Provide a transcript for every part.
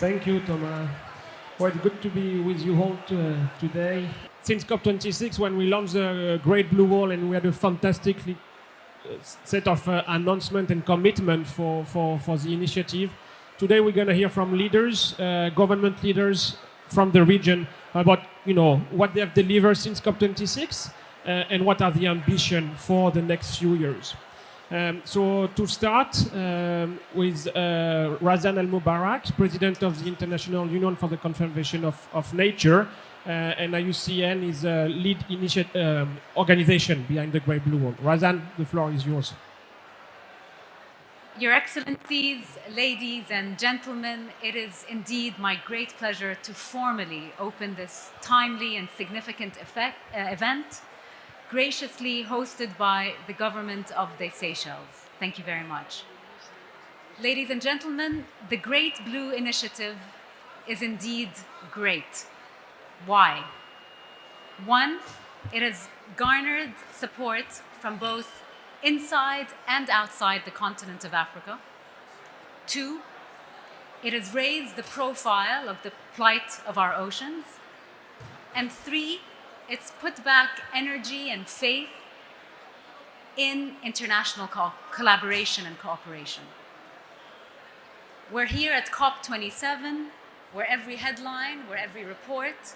Thank you, Thomas. Well, it's good to be with you all today. Since COP26, when we launched the Great Blue Wall, and we had a fantastic set of announcement and commitment for the initiative. Today we're going to hear from leaders, government leaders from the region about what they have delivered since COP26 and what are the ambition for the next few years. So to start with Razan Al Mubarak, President of the International Union for the Conservation of Nature, and IUCN is a lead organization behind the Great Blue Wall. Razan, the floor is yours. Your Excellencies, ladies and gentlemen, it is indeed my great pleasure to formally open this timely and significant event, graciously hosted by the Government of the Seychelles. Thank you very much. Ladies and gentlemen, the Great Blue Initiative is indeed great. Why? One, it has garnered support from both inside and outside the continent of Africa. Two, it has raised the profile of the plight of our oceans. And three, it's put back energy and faith in international collaboration and cooperation. We're here at COP27, where every headline, where every report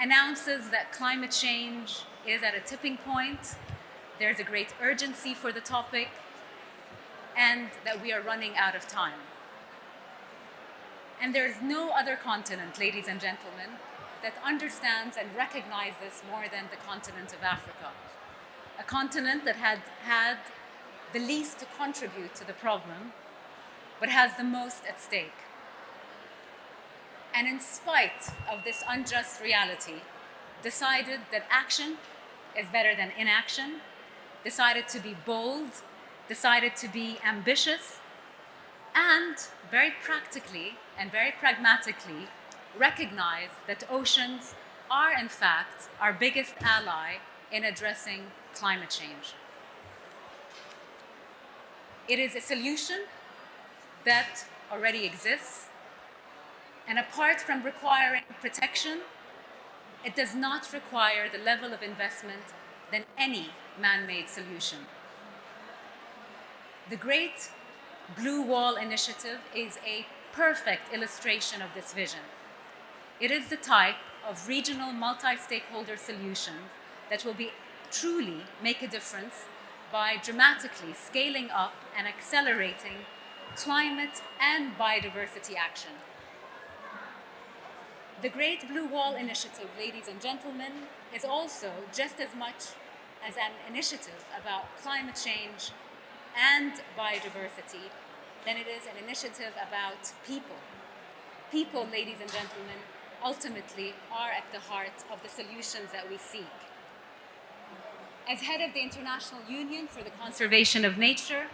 announces that climate change is at a tipping point, there's a great urgency for the topic, and that we are running out of time. And there's no other continent, ladies and gentlemen, that understands and recognizes this more than the continent of Africa. A continent that had the least to contribute to the problem, but has the most at stake. And in spite of this unjust reality, decided that action is better than inaction, decided to be bold, decided to be ambitious, and very practically and very pragmatically recognize that oceans are, in fact, our biggest ally in addressing climate change. It is a solution that already exists, and apart from requiring protection, it does not require the level of investment than any man-made solution. The Great Blue Wall Initiative is a perfect illustration of this vision. It is the type of regional multi-stakeholder solution that will truly make a difference by dramatically scaling up and accelerating climate and biodiversity action. The Great Blue Wall Initiative, ladies and gentlemen, is also just as much as an initiative about climate change and biodiversity than it is an initiative about people. People, ladies and gentlemen, ultimately are at the heart of the solutions that we seek. As head of the International Union for the Conservation of Nature,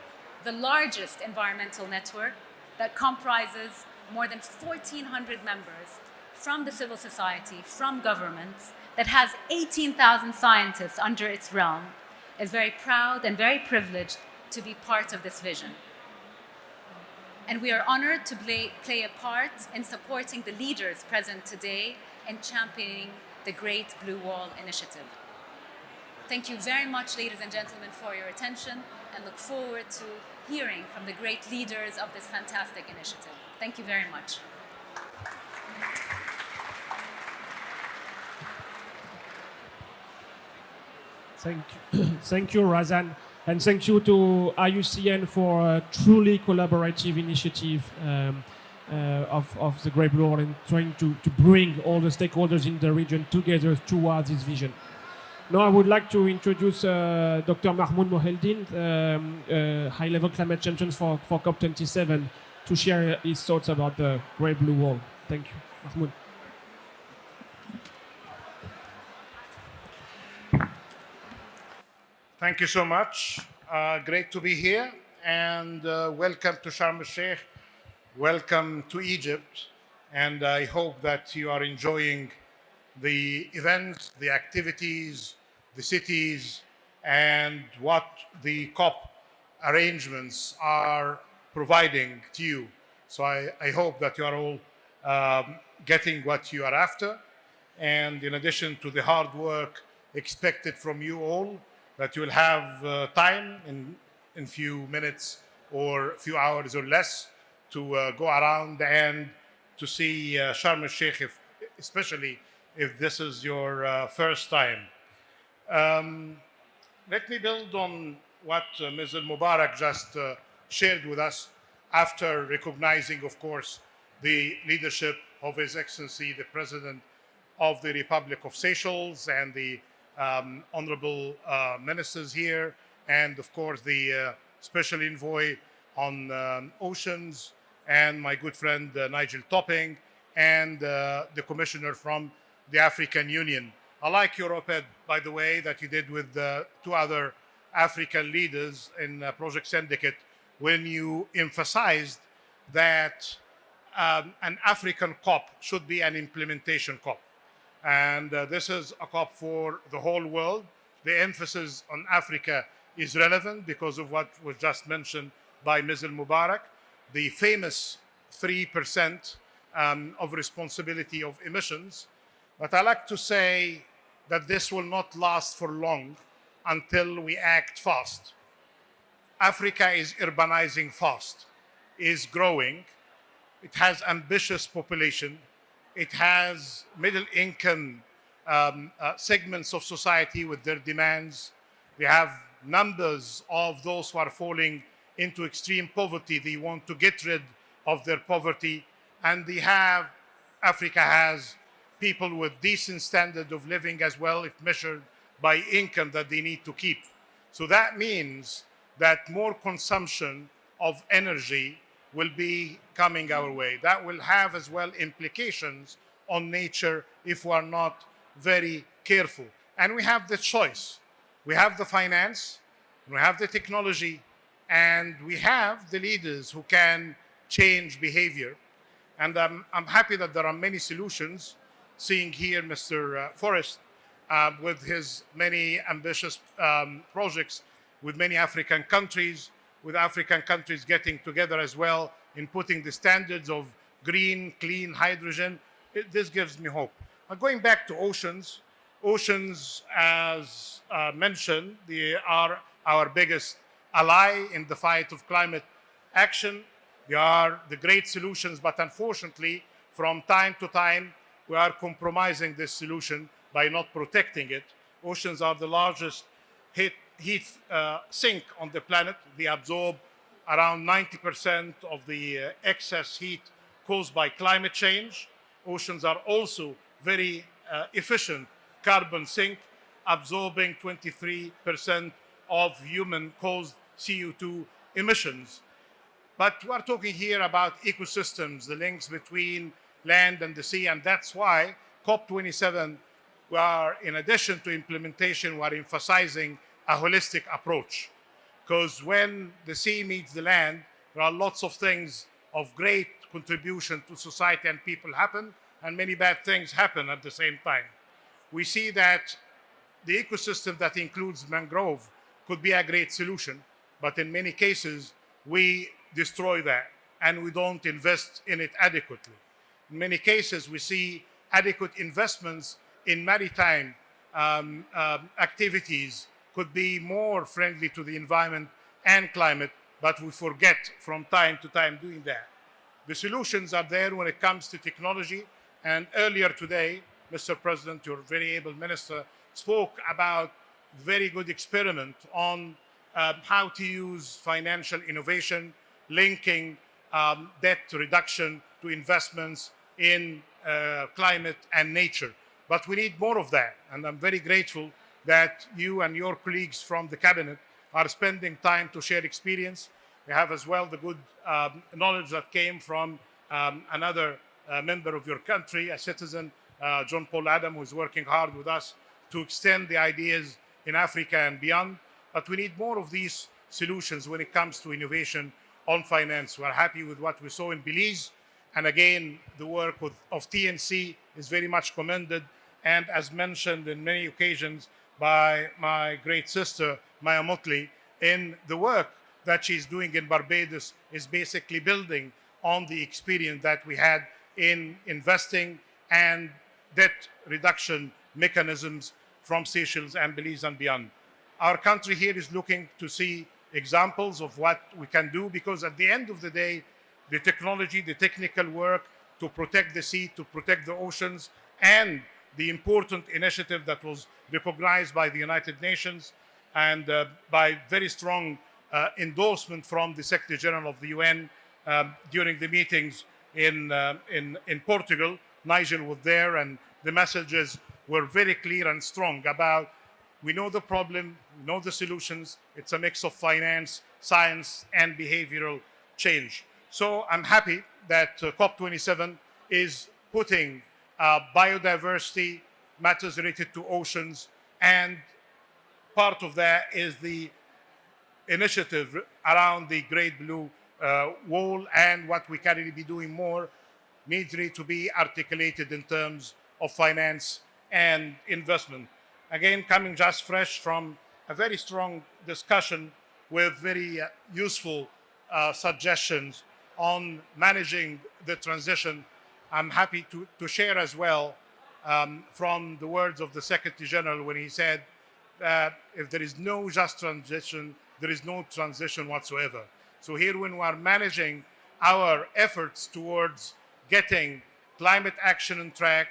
the largest environmental network that comprises more than 1,400 members from the civil society, from governments, that has 18,000 scientists under its realm, is very proud and very privileged to be part of this vision. And we are honored to play a part in supporting the leaders present today in championing the Great Blue Wall Initiative. Thank you very much, ladies and gentlemen, for your attention, and look forward to hearing from the great leaders of this fantastic initiative. Thank you very much. Thank you, Razan, and thank you to IUCN for a truly collaborative initiative of the Great Blue Wall and trying to bring all the stakeholders in the region together towards this vision. Now I would like to introduce Dr. Mahmoud Moheldin, high-level climate champion for COP27, to share his thoughts about the Great Blue Wall. Thank you, Mahmoud. Thank you so much. Great to be here, and welcome to Sharm el-Sheikh. Welcome to Egypt, and I hope that you are enjoying the events, the activities, the cities, and what the COP arrangements are providing to you. So I hope that you are all getting what you are after. And in addition to the hard work expected from you all, that you will have time in few minutes or few hours or less to go around and to see Sharm el-Sheikh, especially if this is your first time. Let me build on what Ms. Al-Mubarak just shared with us after recognizing, of course, the leadership of His Excellency, the President of the Republic of Seychelles, and the honorable ministers here, and of course the special envoy on oceans, and my good friend Nigel Topping, and the commissioner from the African Union. I like your op-ed, by the way, that you did with two other African leaders in Project Syndicate, when you emphasized that an African COP should be an implementation COP. And this is a COP for the whole world. The emphasis on Africa is relevant because of what was just mentioned by Ms. Al-Mubarak, the famous 3% of responsibility of emissions. But I like to say that this will not last for long until we act fast. Africa is urbanizing fast, is growing. It has ambitious population. It has middle income segments of society with their demands. They have numbers of those who are falling into extreme poverty. They want to get rid of their poverty. And Africa has people with decent standard of living as well, if measured by income that they need to keep. So that means that more consumption of energy will be coming our way. That will have as well implications on nature if we are not very careful. And we have the choice. We have the finance, we have the technology, and we have the leaders who can change behavior. And I'm happy that there are many solutions. Seeing here Mr. Forrest with his many ambitious projects with many African countries, with African countries getting together as well in putting the standards of green, clean hydrogen. This gives me hope. Going back to oceans, as mentioned, they are our biggest ally in the fight of climate action. They are the great solutions, but unfortunately, from time to time, we are compromising this solution by not protecting it. Oceans are the largest heat sink on the planet. They absorb around 90% of the excess heat caused by climate change. Oceans are also very efficient carbon sink, absorbing 23% of human-caused CO2 emissions. But we're talking here about ecosystems, the links between land and the sea, and that's why COP27, we are, in addition to implementation, we are emphasizing a holistic approach. Because when the sea meets the land, there are lots of things of great contribution to society and people happen, and many bad things happen at the same time. We see that the ecosystem that includes mangrove could be a great solution, but in many cases, we destroy that and we don't invest in it adequately. In many cases, we see adequate investments in maritime activities could be more friendly to the environment and climate, but we forget from time to time doing that. The solutions are there when it comes to technology, and earlier today, Mr. President, your very able minister, spoke about very good experiment on how to use financial innovation, linking debt reduction to investments in climate and nature. But we need more of that, and I'm very grateful that you and your colleagues from the cabinet are spending time to share experience. We have as well the good knowledge that came from another member of your country, a citizen, John Paul Adam, who is working hard with us to extend the ideas in Africa and beyond. But we need more of these solutions when it comes to innovation on finance. We're happy with what we saw in Belize. And again, the work of TNC is very much commended. And as mentioned in many occasions by my great sister, Maya Motley, in the work that she's doing in Barbados is basically building on the experience that we had in investing and debt reduction mechanisms from Seychelles and Belize and beyond. Our country here is looking to see examples of what we can do, because at the end of the day, the technology, the technical work to protect the sea, to protect the oceans, and the important initiative that was recognized by the United Nations and by very strong endorsement from the Secretary General of the UN during the meetings in Portugal. Nigel was there, and the messages were very clear and strong about we know the problem, we know the solutions. It's a mix of finance, science, and behavioral change. So I'm happy that COP27 is putting biodiversity, matters related to oceans, and part of that is the initiative around the Great Blue Wall, and what we can really be doing more needs really to be articulated in terms of finance and investment. Again, coming just fresh from a very strong discussion with very useful suggestions on managing the transition, I'm happy to share as well from the words of the Secretary General when he said that if there is no just transition, there is no transition whatsoever. So here, when we are managing our efforts towards getting climate action on track,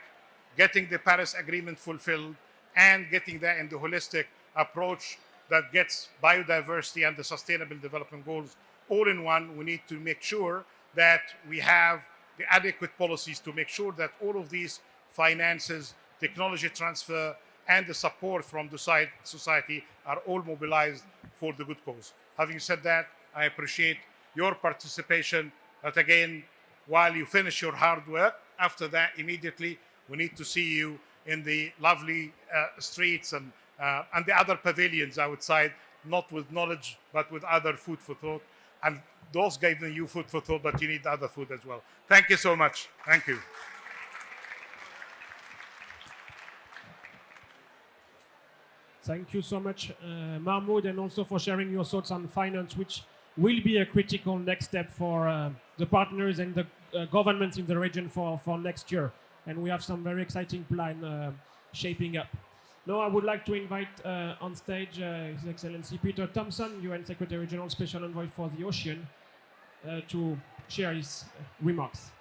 getting the Paris Agreement fulfilled, and getting that in the holistic approach that gets biodiversity and the Sustainable Development Goals all in one, we need to make sure that we have the adequate policies to make sure that all of these finances, technology transfer, and the support from the society are all mobilized for the good cause. Having said that, I appreciate your participation. But again, while you finish your hard work, after that, immediately, we need to see you in the lovely streets and the other pavilions outside, not with knowledge, but with other food for thought. And those giving you food for thought, but you need other food as well. Thank you so much. Thank you. Thank you so much, Mahmoud, and also for sharing your thoughts on finance, which will be a critical next step for the partners and the governments in the region for next year. And we have some very exciting plan shaping up. Now I would like to invite on stage His Excellency Peter Thompson, UN Secretary General Special Envoy for the Ocean, to share his remarks.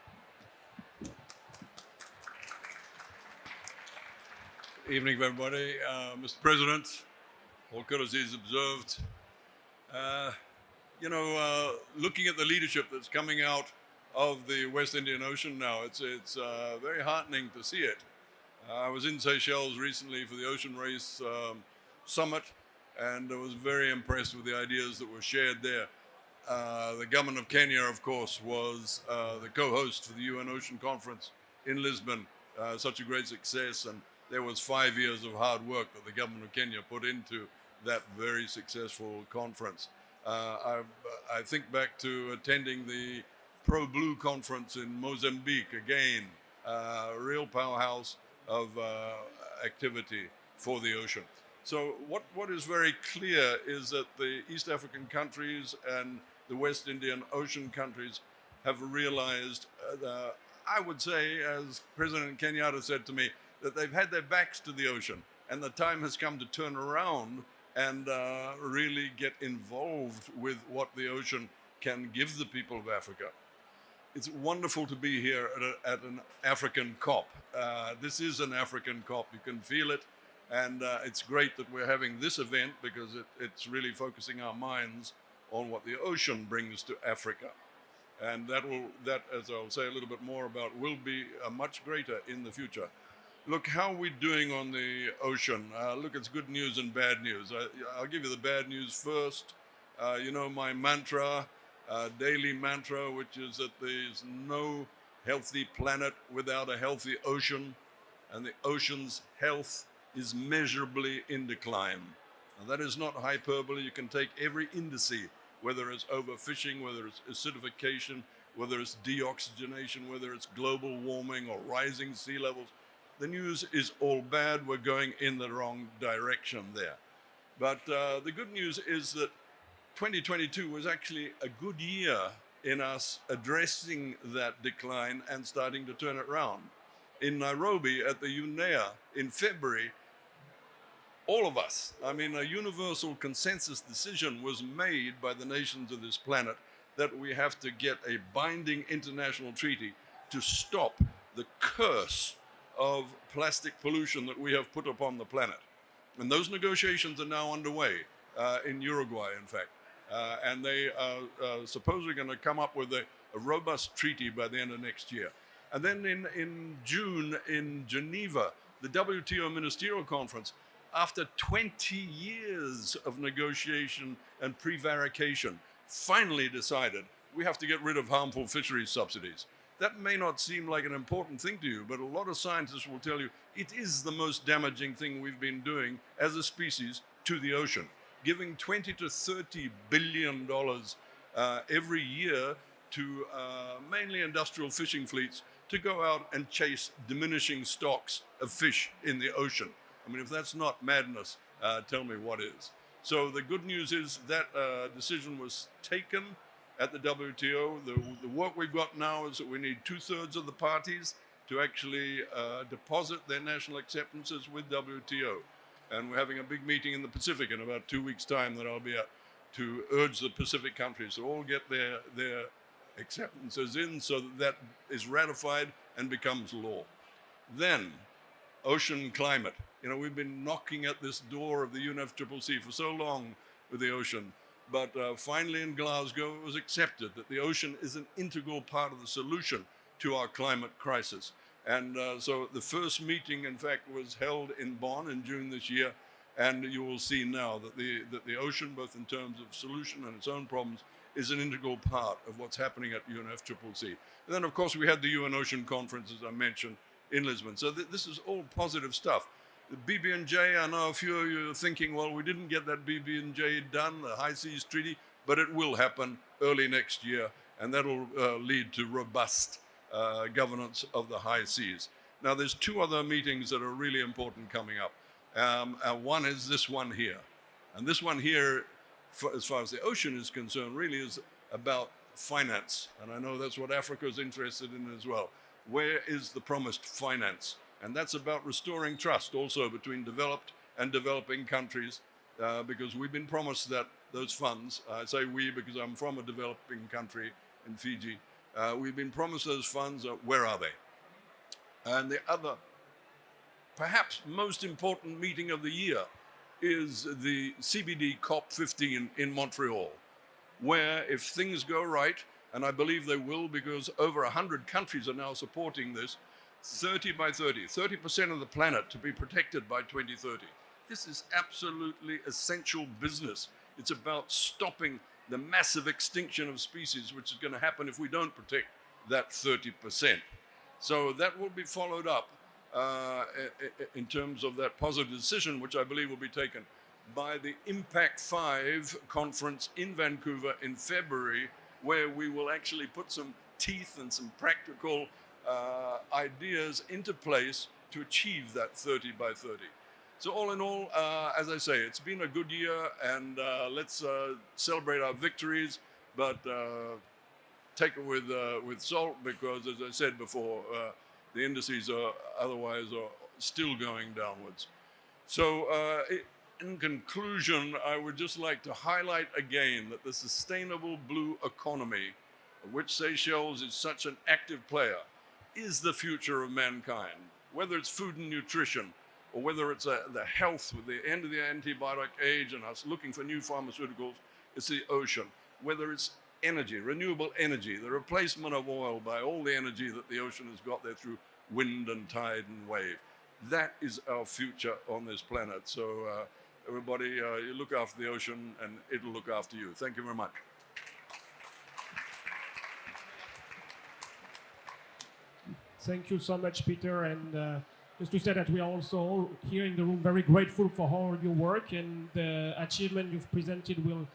Evening, everybody. Mr. President, all courtesies observed. Looking at the leadership that's coming out of the West Indian Ocean now, it's very heartening to see it. I was in Seychelles recently for the Ocean Race Summit, and I was very impressed with the ideas that were shared there. The Government of Kenya, of course, was the co-host for the UN Ocean Conference in Lisbon, such a great success, and there was 5 years of hard work that the Government of Kenya put into that very successful conference. I think back to attending the Pro Blue conference in Mozambique, again, a real powerhouse of activity for the ocean. So what is very clear is that the East African countries and the West Indian Ocean countries have realized, I would say, as President Kenyatta said to me, that they've had their backs to the ocean, and the time has come to turn around and really get involved with what the ocean can give the people of Africa. It's wonderful to be here at an African COP. This is an African COP. You can feel it, and it's great that we're having this event because it's really focusing our minds on what the ocean brings to Africa. And that, as I'll say a little bit more about, will be much greater in the future. Look, how are we doing on the ocean? Look, it's good news and bad news. I'll give you the bad news first. My mantra, daily mantra, which is that there's no healthy planet without a healthy ocean, and the ocean's health is measurably in decline. Now, that is not hyperbole. You can take every indice, whether it's overfishing, whether it's acidification, whether it's deoxygenation, whether it's global warming or rising sea levels. The news is all bad. We're going in the wrong direction there. But the good news is that 2022 was actually a good year in us addressing that decline and starting to turn it around. In Nairobi at the UNEA in February, all of us, I mean, a universal consensus decision was made by the nations of this planet that we have to get a binding international treaty to stop the curse of plastic pollution that we have put upon the planet. And those negotiations are now underway in Uruguay, in fact. And they are supposedly going to come up with a robust treaty by the end of next year. And then in June in Geneva, the WTO Ministerial Conference, after 20 years of negotiation and prevarication, finally decided we have to get rid of harmful fisheries subsidies. That may not seem like an important thing to you, but a lot of scientists will tell you it is the most damaging thing we've been doing as a species to the ocean, giving $20 to $30 billion every year to mainly industrial fishing fleets to go out and chase diminishing stocks of fish in the ocean. I mean, if that's not madness, tell me what is. So the good news is that decision was taken at the WTO. The work we've got now is that we need 2/3 of the parties to actually deposit their national acceptances with WTO. And we're having a big meeting in the Pacific in about 2 weeks' time that I'll be at to urge the Pacific countries to all get their acceptances in so that that is ratified and becomes law. Then, ocean climate. You know, we've been knocking at this door of the UNFCCC for so long with the ocean, but finally in Glasgow it was accepted that the ocean is an integral part of the solution to our climate crisis. And so the first meeting, in fact, was held in Bonn in June this year, and you will see now that the ocean, both in terms of solution and its own problems, is an integral part of what's happening at UNFCCC. And then, of course, we had the UN Ocean Conference, as I mentioned, in Lisbon. So this is all positive stuff. The BB&J, I know a few of you are thinking, well, we didn't get that BB&J done, the High Seas Treaty, but it will happen early next year, and that'll lead to robust governance of the high seas. Now, there's two other meetings that are really important coming up. One is this one here. And this one here, as far as the ocean is concerned, really is about finance. And I know that's what Africa is interested in as well. Where is the promised finance? And that's about restoring trust also between developed and developing countries, because we've been promised that those funds, I say we because I'm from a developing country in Fiji, we've been promised those funds. Where are they? And the other, perhaps most important meeting of the year is the CBD COP15 in Montreal, where if things go right, and I believe they will because over 100 countries are now supporting this, 30 by 30, 30% of the planet to be protected by 2030. This is absolutely essential business. It's about stopping the massive extinction of species, which is going to happen if we don't protect that 30%. So that will be followed up in terms of that positive decision, which I believe will be taken by the Impact 5 conference in Vancouver in February, where we will actually put some teeth and some practical ideas into place to achieve that 30 by 30. So all in all, as I say, it's been a good year, and let's celebrate our victories, but take it with salt, because as I said before, the indices are otherwise are still going downwards. So in conclusion, I would just like to highlight again that the sustainable blue economy, of which Seychelles is such an active player, is the future of mankind. Whether it's food and nutrition, or whether it's the health with the end of the antibiotic age and us looking for new pharmaceuticals, it's the ocean. Whether it's energy, renewable energy, the replacement of oil by all the energy that the ocean has got there through wind and tide and wave. That is our future on this planet. So everybody, you look after the ocean and it'll look after you. Thank you very much. Thank you so much, Peter. And just to say that we are also all here in the room very grateful for all your work, and the achievement you've presented will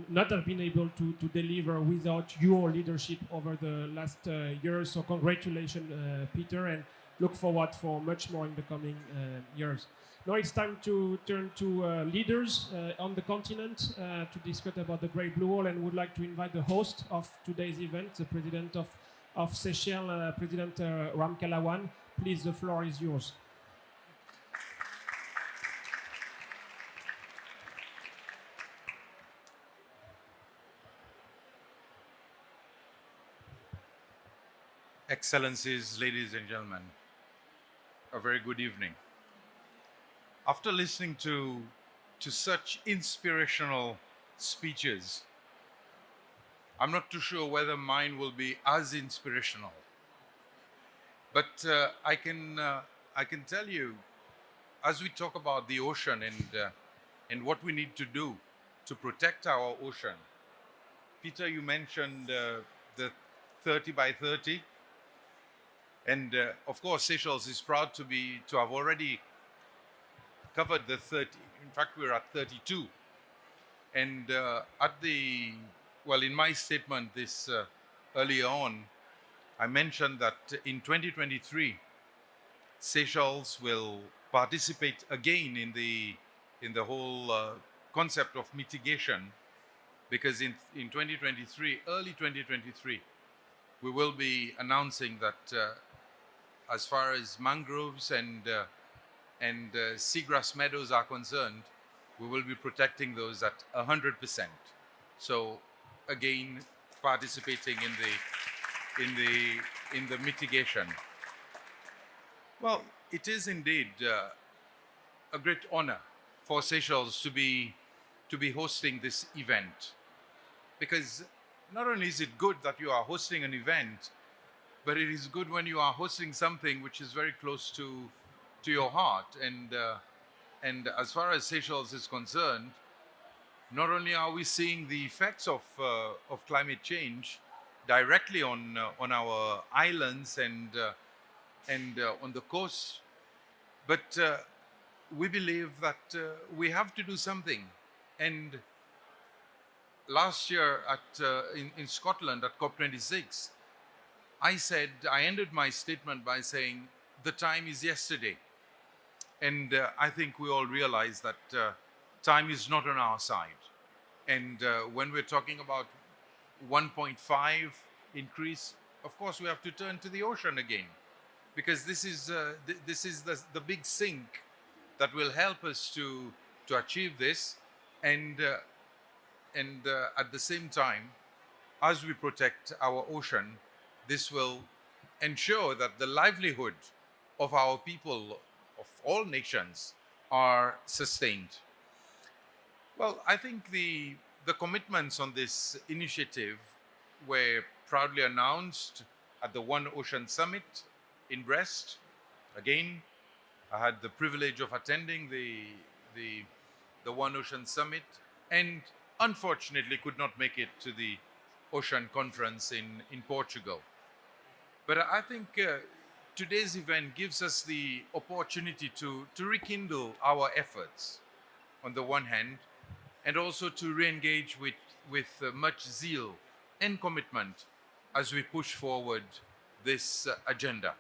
not have been able to deliver without your leadership over the last years. So congratulations, Peter, and look forward for much more in the coming years. Now it's time to turn to leaders on the continent to discuss about the Great Blue Wall, and would like to invite the host of today's event, the President of Seychelles, President Ram Kalawan. Please, the floor is yours. Excellencies, ladies and gentlemen, a very good evening. After listening to such inspirational speeches, I'm not too sure whether mine will be as inspirational. But I can tell you, as we talk about the ocean and what we need to do to protect our ocean. Peter, you mentioned the 30 by 30. And of course, Seychelles is proud to have already covered the 30. In fact, we're at 32. And in my statement this earlier on, I mentioned that in 2023, Seychelles will participate again in the whole concept of mitigation, because in 2023, early 2023, we will be announcing that as far as mangroves and seagrass meadows are concerned, we will be protecting those at 100%. So again, participating in the mitigation. Well, it is indeed a great honor for Seychelles to be hosting this event, because not only is it good that you are hosting an event, but it is good when you are hosting something which is very close to your heart. And as far as Seychelles is concerned, not only are we seeing the effects of climate change directly on our islands and on the coast, but we believe that we have to do something. And last year in Scotland at COP26, I ended my statement by saying, the time is yesterday. And I think we all realize that time is not on our side. And when we're talking about 1.5 increase, of course we have to turn to the ocean again, because this is the big sink that will help us to achieve this. And at the same time, as we protect our ocean, this will ensure that the livelihood of our people of all nations are sustained. Well, I think the commitments on this initiative were proudly announced at the One Ocean Summit in Brest. Again, I had the privilege of attending the One Ocean Summit, and unfortunately could not make it to the Ocean Conference in Portugal. But I think today's event gives us the opportunity to rekindle our efforts on the one hand, and also to re-engage with much zeal and commitment as we push forward this agenda.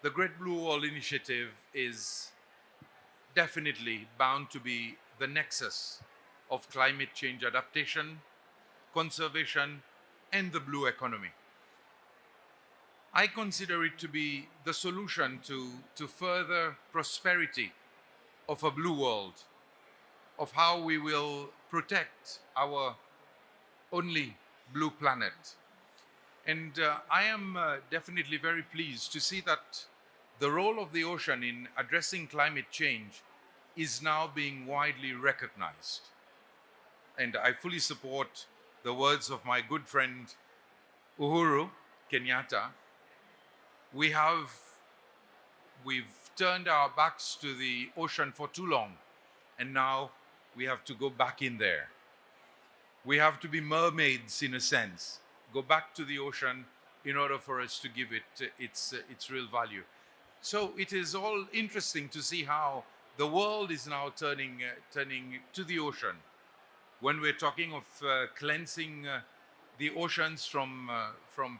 The Great Blue Wall Initiative is definitely bound to be the nexus of climate change adaptation, conservation, and the blue economy. I consider it to be the solution to further prosperity of a blue world, of how we will protect our only blue planet. And I am definitely very pleased to see that the role of the ocean in addressing climate change is now being widely recognized. And I fully support the words of my good friend Uhuru Kenyatta. We've turned our backs to the ocean for too long, and now we have to go back in there. We have to be mermaids in a sense, go back to the ocean in order for us to give it its real value. So it is all interesting to see how the world is now turning to the ocean. When we're talking of cleansing the oceans from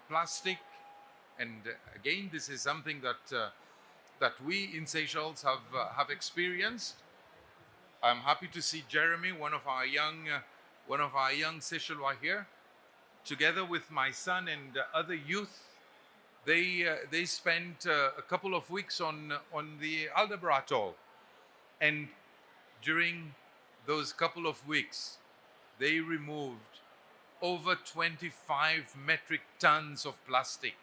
plastic, and again, this is something that that we in Seychelles have experienced. I'm happy to see Jeremy, one of our young Seychellois here, together with my son and other youth. They spent a couple of weeks on the Aldabra Atoll, and during those couple of weeks, they removed over 25 metric tons of plastic.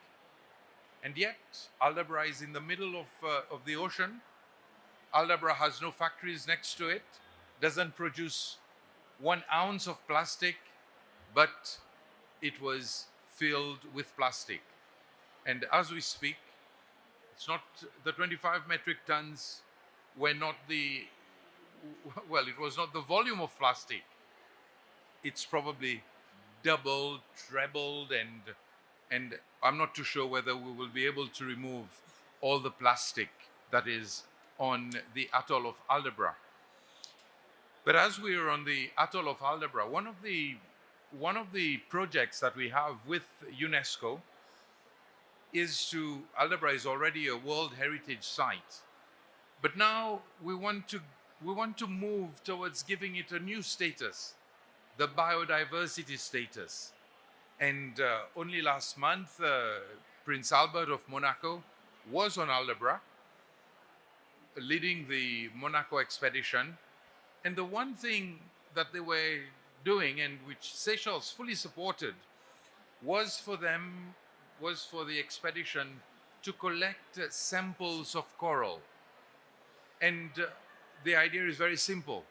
And yet, Aldabra is in the middle of the ocean. Aldabra has no factories next to it, doesn't produce 1 ounce of plastic, but it was filled with plastic. And as we speak, it's not the 25 metric tons were not it was not the volume of plastic. It's probably doubled, trebled, and I'm not too sure whether we will be able to remove all the plastic that is on the atoll of Aldabra. But as we are on the atoll of Aldabra, one of the projects that we have with UNESCO is Aldabra is already a World Heritage Site, but now we want to move towards giving it a new status, the biodiversity status. And only last month, Prince Albert of Monaco was on Aldabra, leading the Monaco expedition. And the one thing that they were doing, and which Seychelles fully supported, was for the expedition to collect samples of coral. And the idea is very simple.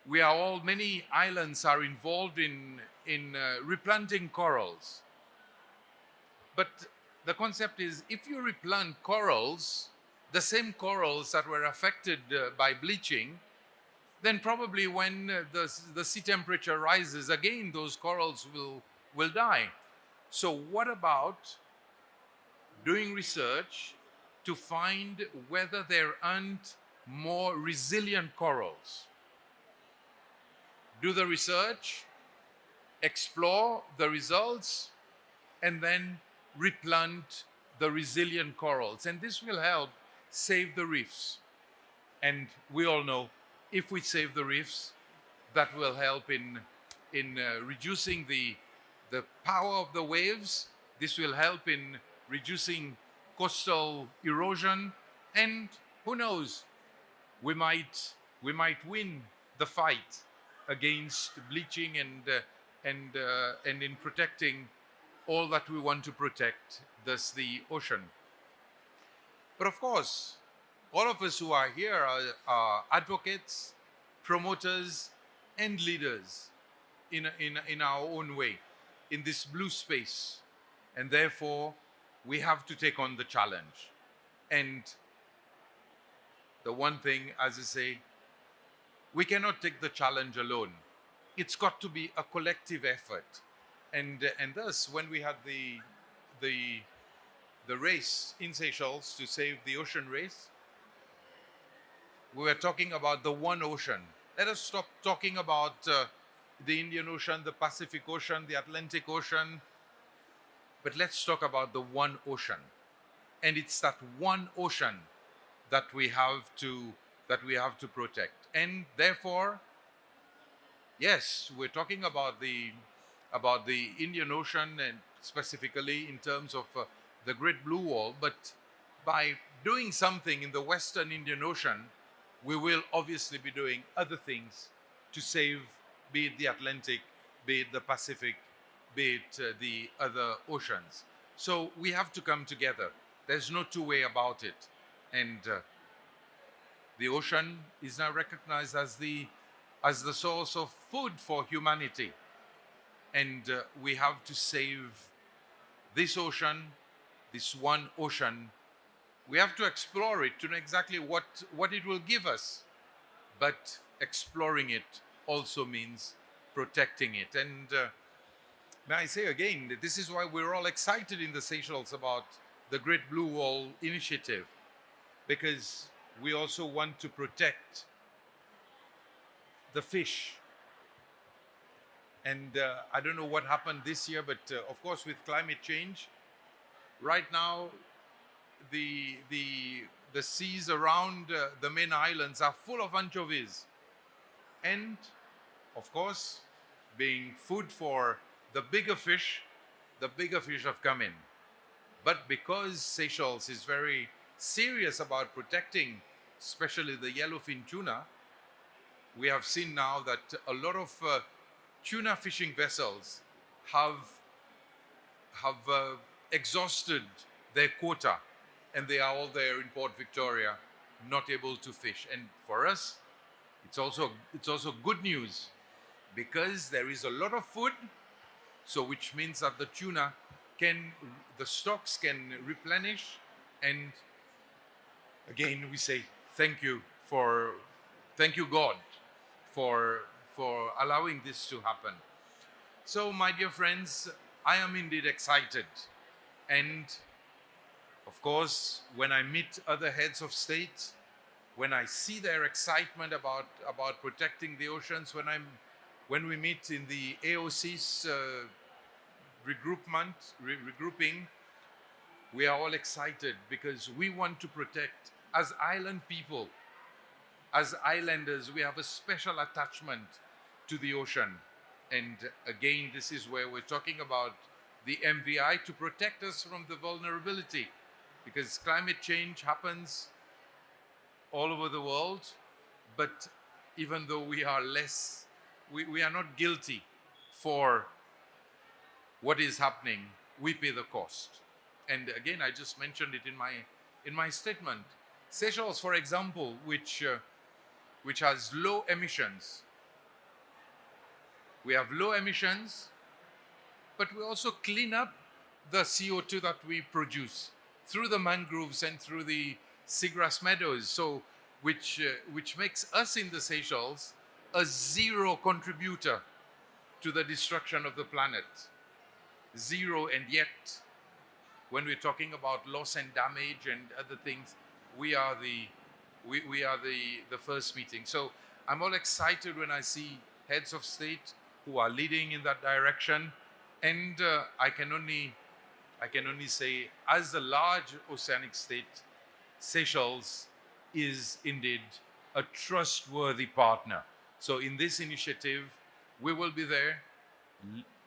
Many islands are involved in replanting corals. But the concept is, if you replant corals, the same corals that were affected by bleaching, then probably when the sea temperature rises again, those corals will die. So what about doing research to find whether there aren't more resilient corals? Do the research, explore the results, and then replant the resilient corals. And this will help save the reefs. And we all know, if we save the reefs, that will help in reducing the power of the waves. This will help in reducing coastal erosion. And who knows, we might win the fight against bleaching and in protecting all that we want to protect, thus the ocean. But of course, all of us who are here are advocates, promoters, and leaders in our own way in this blue space. And therefore, we have to take on the challenge. And the one thing, as I say, we cannot take the challenge alone. It's got to be a collective effort. And thus, when we had the race in Seychelles to save the ocean race, we were talking about the one ocean. Let us stop talking about the Indian Ocean, the Pacific Ocean, the Atlantic Ocean, but let's talk about the one ocean. And it's that one ocean that we have to protect. And therefore, yes, we're talking about the Indian Ocean, and specifically in terms of the Great Blue Wall, but by doing something in the Western Indian Ocean, we will obviously be doing other things to save, be it the Atlantic, be it the Pacific, be it the other oceans. So we have to come together. There's no two way about it. And the ocean is now recognized as the source of food for humanity. And we have to save this ocean, this one ocean. We have to explore it to know exactly what it will give us. But exploring it also means protecting it. And may I say again, that this is why we're all excited in the Seychelles about the Great Blue Wall initiative, because we also want to protect the fish. And I don't know what happened this year, but of course with climate change, right now the seas around the main islands are full of anchovies. And, of course, being food for the bigger fish have come in. But because Seychelles is very serious about protecting, especially the yellowfin tuna, we have seen now that a lot of tuna fishing vessels have exhausted their quota, and they are all there in Port Victoria, not able to fish. And for us, it's also good news, because there is a lot of food, so which means that the stocks can replenish. And again, we say thank you God for allowing this to happen. So, my dear friends, I am indeed excited. And of course, when I meet other heads of state, when I see their excitement about protecting the oceans, when we meet in the AOC's regrouping, we are all excited, because we want to protect, as island people, as islanders, we have a special attachment to the ocean. And again, this is where we're talking about the MVI to protect us from the vulnerability, because climate change happens all over the world. But even though we are we are not guilty for what is happening, we pay the cost. And again, I just mentioned it in my statement. Seychelles, for example, which has low emissions. We have low emissions, but we also clean up the CO2 that we produce through the mangroves and through the seagrass meadows, so which makes us in the Seychelles a zero contributor to the destruction of the planet. Zero. And yet, when we're talking about loss and damage and other things, we are the first meeting. So I'm all excited when I see heads of state who are leading in that direction. And I can only say, as a large oceanic state, Seychelles is indeed a trustworthy partner. So in this initiative, we will be there,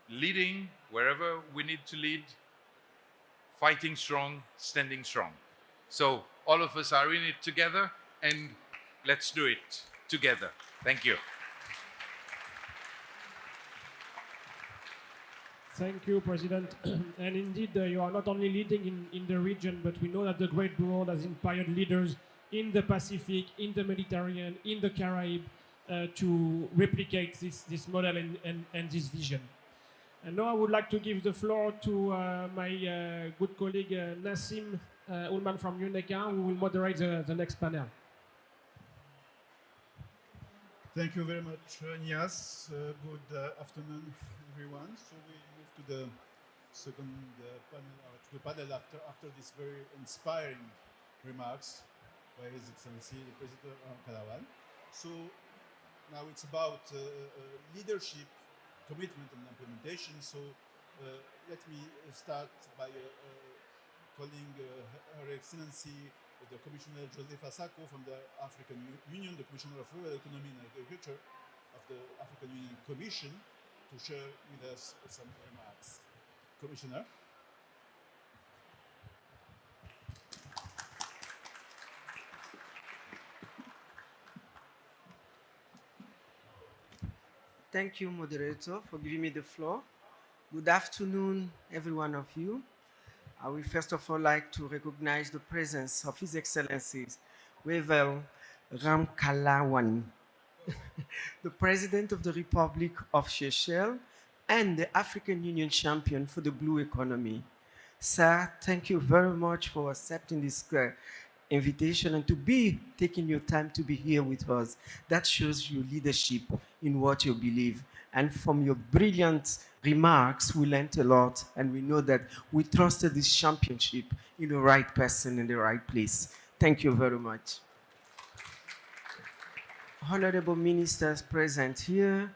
leading wherever we need to lead, fighting strong, standing strong. So all of us are in it together, and let's do it together. Thank you. Thank you, President. And indeed, you are not only leading in the region, but we know that the Great Blue World has inspired leaders in the Pacific, in the Mediterranean, in the Caribbean, to replicate this model and this vision. And now I would like to give the floor to my good colleague Nassim Ullman from UNECA, who will moderate the next panel. Thank you very much, Nias. Good afternoon, everyone. So we move to the second panel, after this very inspiring remarks by His Excellency the President Kalawan. So now it's about leadership, commitment, and implementation. So let me start by calling Her Excellency the Commissioner Josefa Sako from the African Union, the Commissioner of Rural Economy and Agriculture of the African Union Commission, to share with us some remarks. Commissioner. Thank you, moderator, for giving me the floor. Good afternoon, every one of you. I will first of all like to recognize the presence of His Excellencies Revel Ramkalawan, the President of the Republic of Seychelles and the African Union champion for the blue economy. Sir, thank you very much for accepting this invitation and to be taking your time to be here with us. That shows your leadership in what you believe. And from your brilliant remarks, we learned a lot, and we know that we trusted this championship in the right person in the right place. Thank you very much. Honorable ministers present here,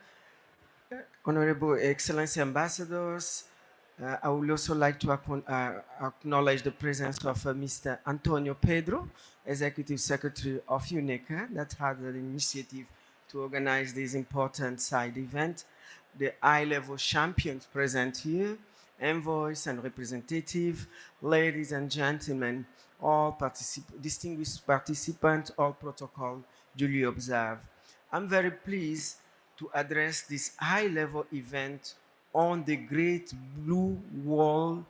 Honorable Excellency ambassadors, I would also like to acknowledge the presence of Mr. Antonio Pedro, Executive Secretary of UNECA, that had the initiative to organize this important side event. The high-level champions present here, envoys and representatives, ladies and gentlemen, all distinguished participants, all protocol duly observed. I'm very pleased to address this high-level event on the Great Blue Wall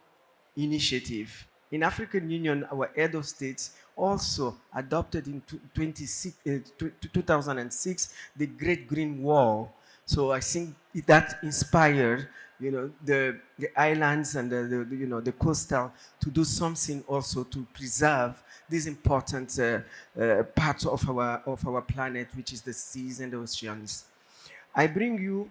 Initiative. In African Union, our head of states also adopted in 2006 the Great Green Wall. So I think that inspired, the islands and the coastal to do something also to preserve these important parts of our planet, which is the seas and the oceans. I bring you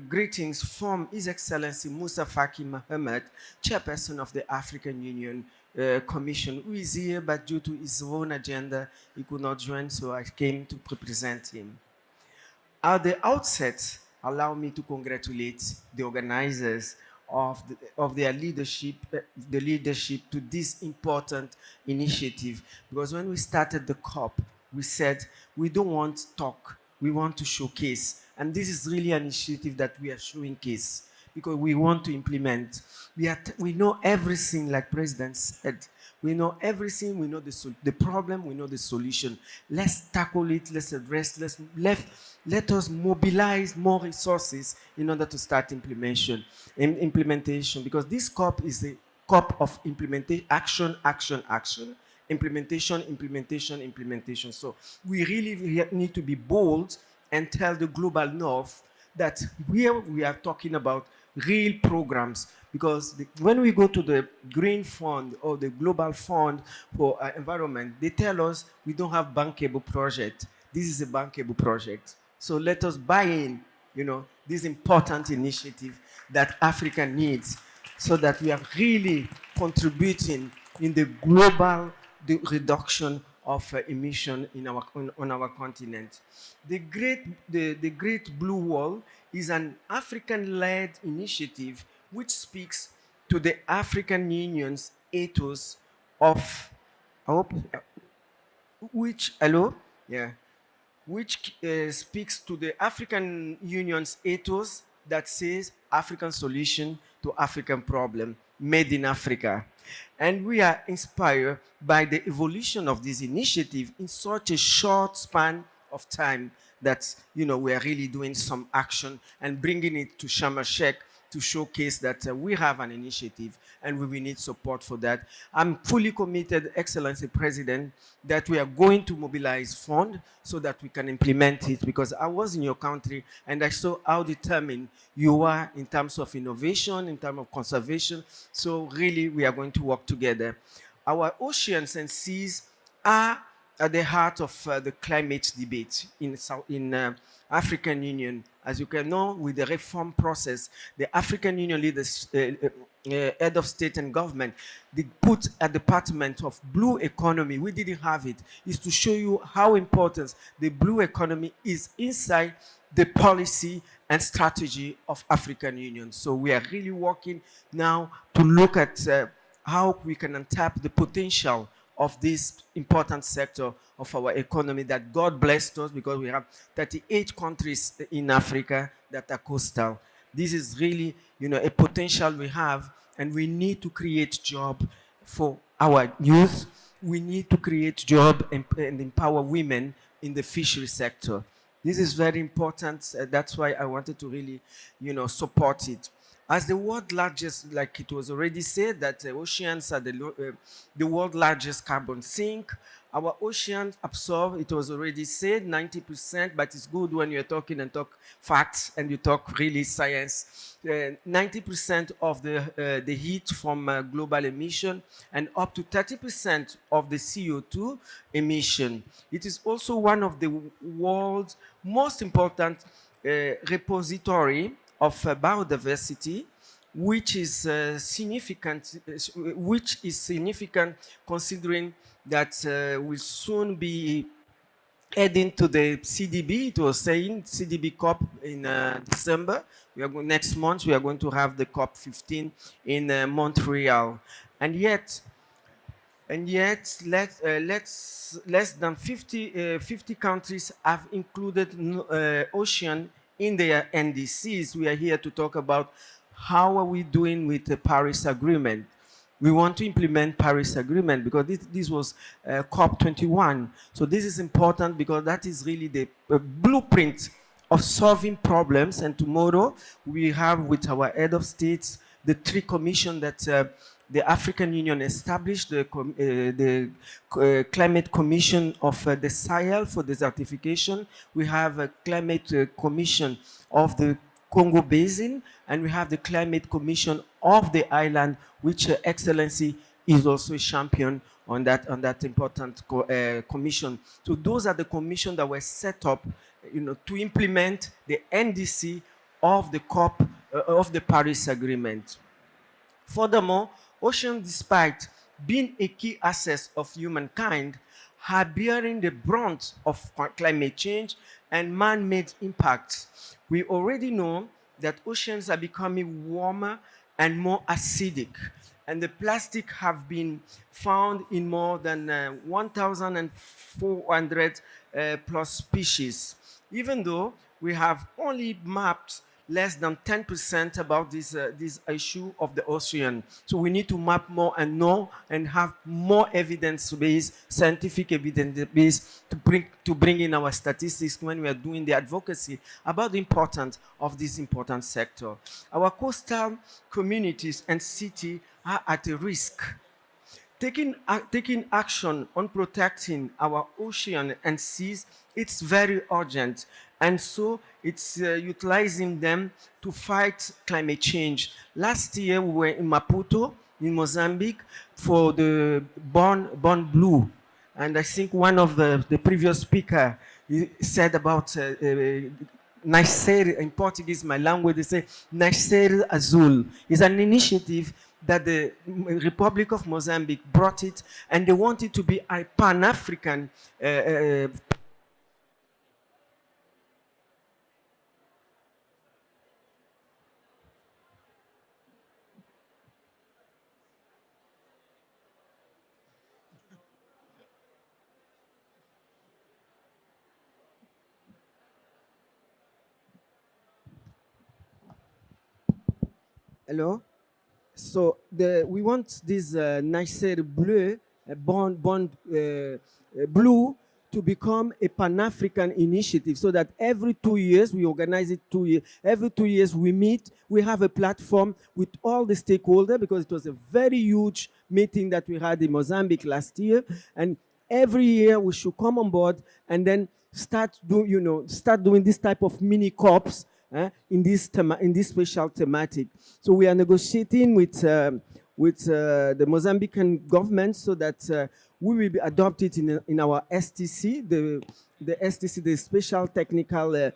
greetings from His Excellency Musa Faki Mohammed, Chairperson of the African Union Commission, who is here, but due to his own agenda, he could not join, so I came to represent him. At the outset, allow me to congratulate the organizers of their leadership, the leadership to this important initiative. Because when we started the COP, we said we don't want talk, we want to showcase. And this is really an initiative that we are showing case because we want to implement. We know everything, like President said. We know everything, we know the problem, we know the solution. Let's tackle it, let's address, let us mobilize more resources in order to start implementation, because this COP is a COP of implementation, action, action, action, implementation, implementation, implementation. So we really need to be bold and tell the global north that here we are talking about real programs, because when we go to the Green Fund or the Global Fund for Environment, they tell us we don't have bankable project. This is a bankable project. So let us buy in, this important initiative that Africa needs so that we are really contributing in the global reduction of emission on our continent. The Great Blue Wall is an African-led initiative which speaks to the African Union's ethos of, which speaks to the African Union's ethos that says African solution to African problem, made in Africa. And we are inspired by the evolution of this initiative in such a short span of time that, we are really doing some action and bringing it to Sharm el-Sheikh to showcase that we have an initiative and we will need support for that. I'm fully committed, Excellency President, that we are going to mobilize funds so that we can implement it, because I was in your country and I saw how determined you are in terms of innovation, in terms of conservation. So really, we are going to work together. Our oceans and seas are at the heart of the climate debate in African Union. As you can know, with the reform process, the African Union leaders, head of state and government, they put a department of blue economy. We didn't have it. Is to show you how important the blue economy is inside the policy and strategy of African Union. So we are really working now to look at how we can untap the potential of this important sector of our economy that God blessed us, because we have 38 countries in Africa that are coastal. This is really, a potential we have, and we need to create jobs for our youth. We need to create jobs and empower women in the fishery sector. This is very important. That's why I wanted to really, support it. As the world largest, like it was already said, that oceans are the world largest carbon sink. Our oceans absorb, it was already said, 90%, but it's good when you're talking and talk facts and you talk really science. 90% of the heat from global emission and up to 30% of the CO2 emission. It is also one of the world's most important repository of biodiversity, which is significant considering that will soon be heading to the CDB. It was saying CDB COP in December. Next month we are going to have the COP 15 in Montreal, and yet less than 50 countries have included ocean in their NDCs. We are here to talk about how are we doing with the Paris Agreement. We want to implement Paris Agreement because this was COP21. So this is important because that is really the blueprint of solving problems. And tomorrow we have with our head of states the three commission that the African Union established, the Climate Commission of the Sahel for desertification. We have a Climate Commission of the Congo Basin, and we have the Climate Commission of the island, which Excellency is also a champion on that important commission. So those are the commissions that were set up, to implement the NDC of the COP of the Paris Agreement. Furthermore, oceans, despite being a key asset of humankind, are bearing the brunt of climate change and man-made impacts. We already know that oceans are becoming warmer and more acidic, and the plastic have been found in more than 1,400 plus species, even though we have only mapped less than 10% about this issue of the ocean. So we need to map more and know and have more evidence-based, scientific evidence-based to bring in our statistics when we are doing the advocacy about the importance of this important sector. Our coastal communities and cities are at a risk. Taking action on protecting our ocean and seas, it's very urgent. And so it's utilizing them to fight climate change. Last year, we were in Maputo, in Mozambique, for the Born Blue. And I think one of the previous speaker said about Nascer, in Portuguese, my language, they say Nascer Azul. It's an initiative that the Republic of Mozambique brought it, and they want it to be a Pan-African Hello? So we want this Nascer Bleu, Blue, to become a Pan-African initiative so that every 2 years, we organize it 2 years, every 2 years we meet, we have a platform with all the stakeholders because it was a very huge meeting that we had in Mozambique last year. And every year we should come on board and then start doing this type of mini COPs in this special thematic. So we are negotiating with the Mozambican government so that we will be adopted in our STC, the STC, the Special Technical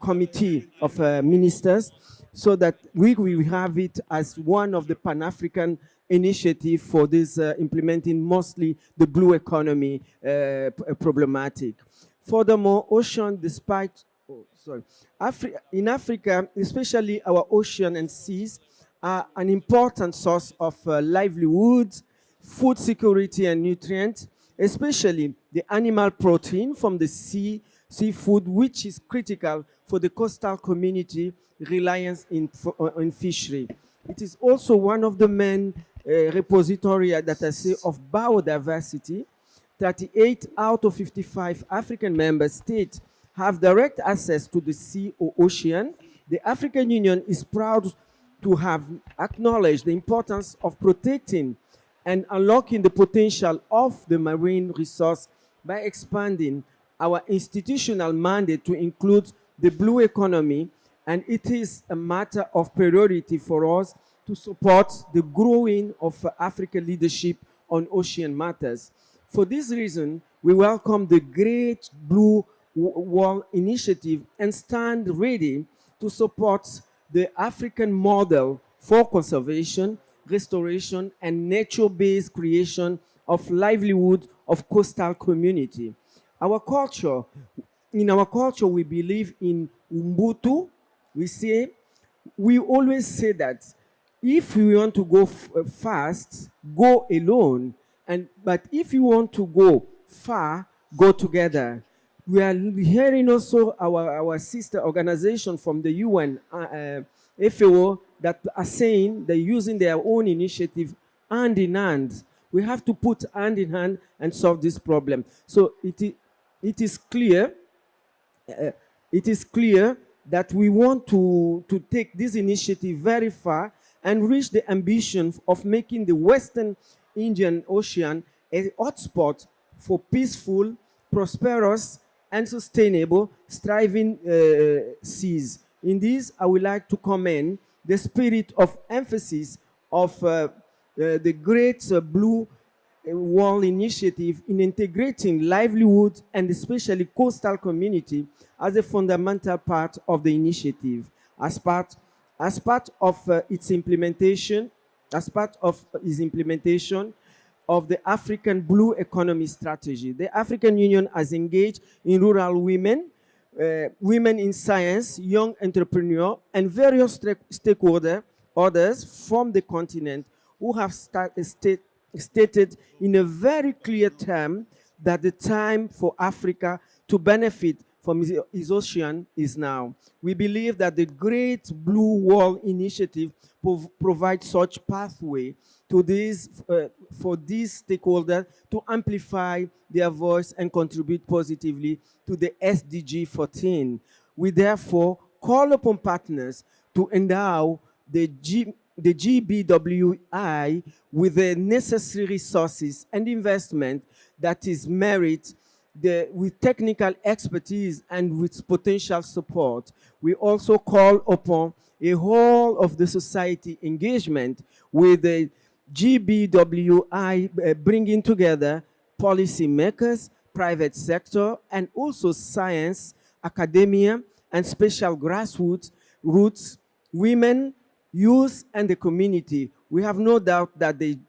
Committee of Ministers, so that we will have it as one of the Pan-African initiative for this implementing mostly the blue economy problematic. Furthermore, ocean, despite in Africa, especially our ocean and seas, are an important source of livelihood, food security and nutrients, especially the animal protein from the seafood, which is critical for the coastal community reliance in fishery. It is also one of the main repository that I say of biodiversity. 38 out of 55 African member states have direct access to the sea or ocean. The African Union is proud to have acknowledged the importance of protecting and unlocking the potential of the marine resource by expanding our institutional mandate to include the blue economy, and it is a matter of priority for us to support the growing of African leadership on ocean matters. For this reason, we welcome the Great Blue Wall Initiative and stand ready to support the African model for conservation, restoration, and nature-based creation of livelihood of coastal community. Our culture, in our culture, we believe in Ubuntu. We always say that if we want to go fast, go alone. But if you want to go far, go together. We are hearing also our sister organization from the UN, FAO, that are saying they're using their own initiative hand in hand. We have to put hand in hand and solve this problem. So it is clear it is clear that we want to take this initiative very far and reach the ambition of making the Western Indian Ocean a hotspot for peaceful, prosperous, and sustainable, thriving seas. In this, I would like to commend the spirit of emphasis of the Great Blue Wall Initiative in integrating livelihood and especially coastal community as a fundamental part of the initiative. As part of its implementation of the African Blue Economy Strategy, the African Union has engaged in rural women, women in science, young entrepreneurs, and various stakeholders from the continent who have stated in a very clear term that the time for Africa to benefit from its ocean is now. We believe that the Great Blue Wall Initiative provides such pathway to for these stakeholders to amplify their voice and contribute positively to the SDG 14. We therefore call upon partners to endow the GBWI with the necessary resources and investment that is merit with technical expertise and with potential support. We also call upon a whole of the society engagement with the GBWI bringing together policymakers, private sector, and also science, academia, and special grassroots, women, youth, and the community. We have no doubt that the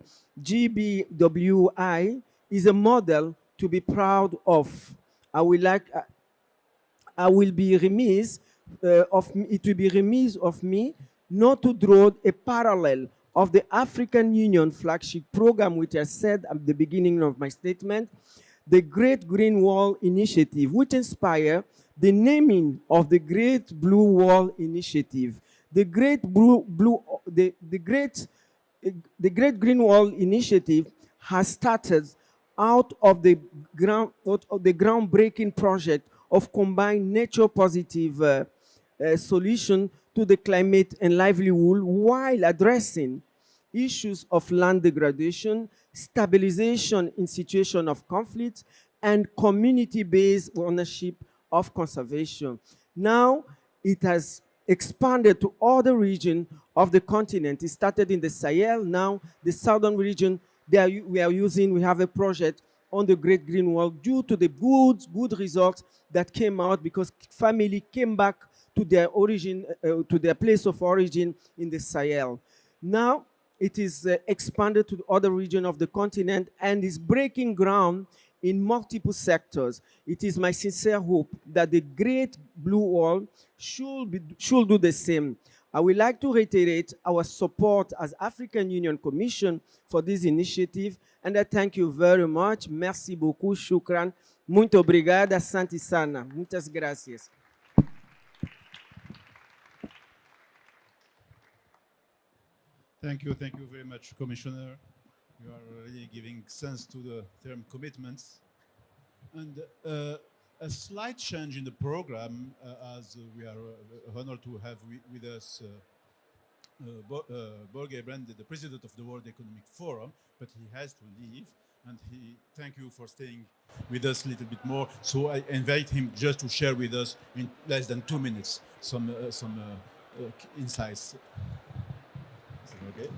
GBWI is a model to be proud of. It will be remiss of me not to draw a parallel of the African Union flagship program, which I said at the beginning of my statement, the Great Green Wall Initiative, which inspired the naming of the Great Blue Wall Initiative. The Great Green Wall Initiative has started out of the groundbreaking project of combined nature positive solution to the climate and livelihood while addressing issues of land degradation, stabilization in situation of conflict, and community-based ownership of conservation. Now it has expanded to other regions of the continent. It started in the Sahel. Now the southern region, we have a project on the Great Green Wall due to the good results that came out because family came back to their origin, to their place of origin in the Sahel. Now it is expanded to the other region of the continent and is breaking ground in multiple sectors. It is my sincere hope that the Great Blue Wall should do the same. I would like to reiterate our support as African Union Commission for this initiative, and I thank you very much. Merci beaucoup, shukran. Muito obrigada, asante sana. Muitas gracias. Thank you very much, Commissioner. You are really giving sense to the term commitments. And a slight change in the program, as we are honored to have with us Borge Brand, the president of the World Economic Forum, but he has to leave. And thank you for staying with us a little bit more. So I invite him just to share with us in less than 2 minutes some insights. Is that okay?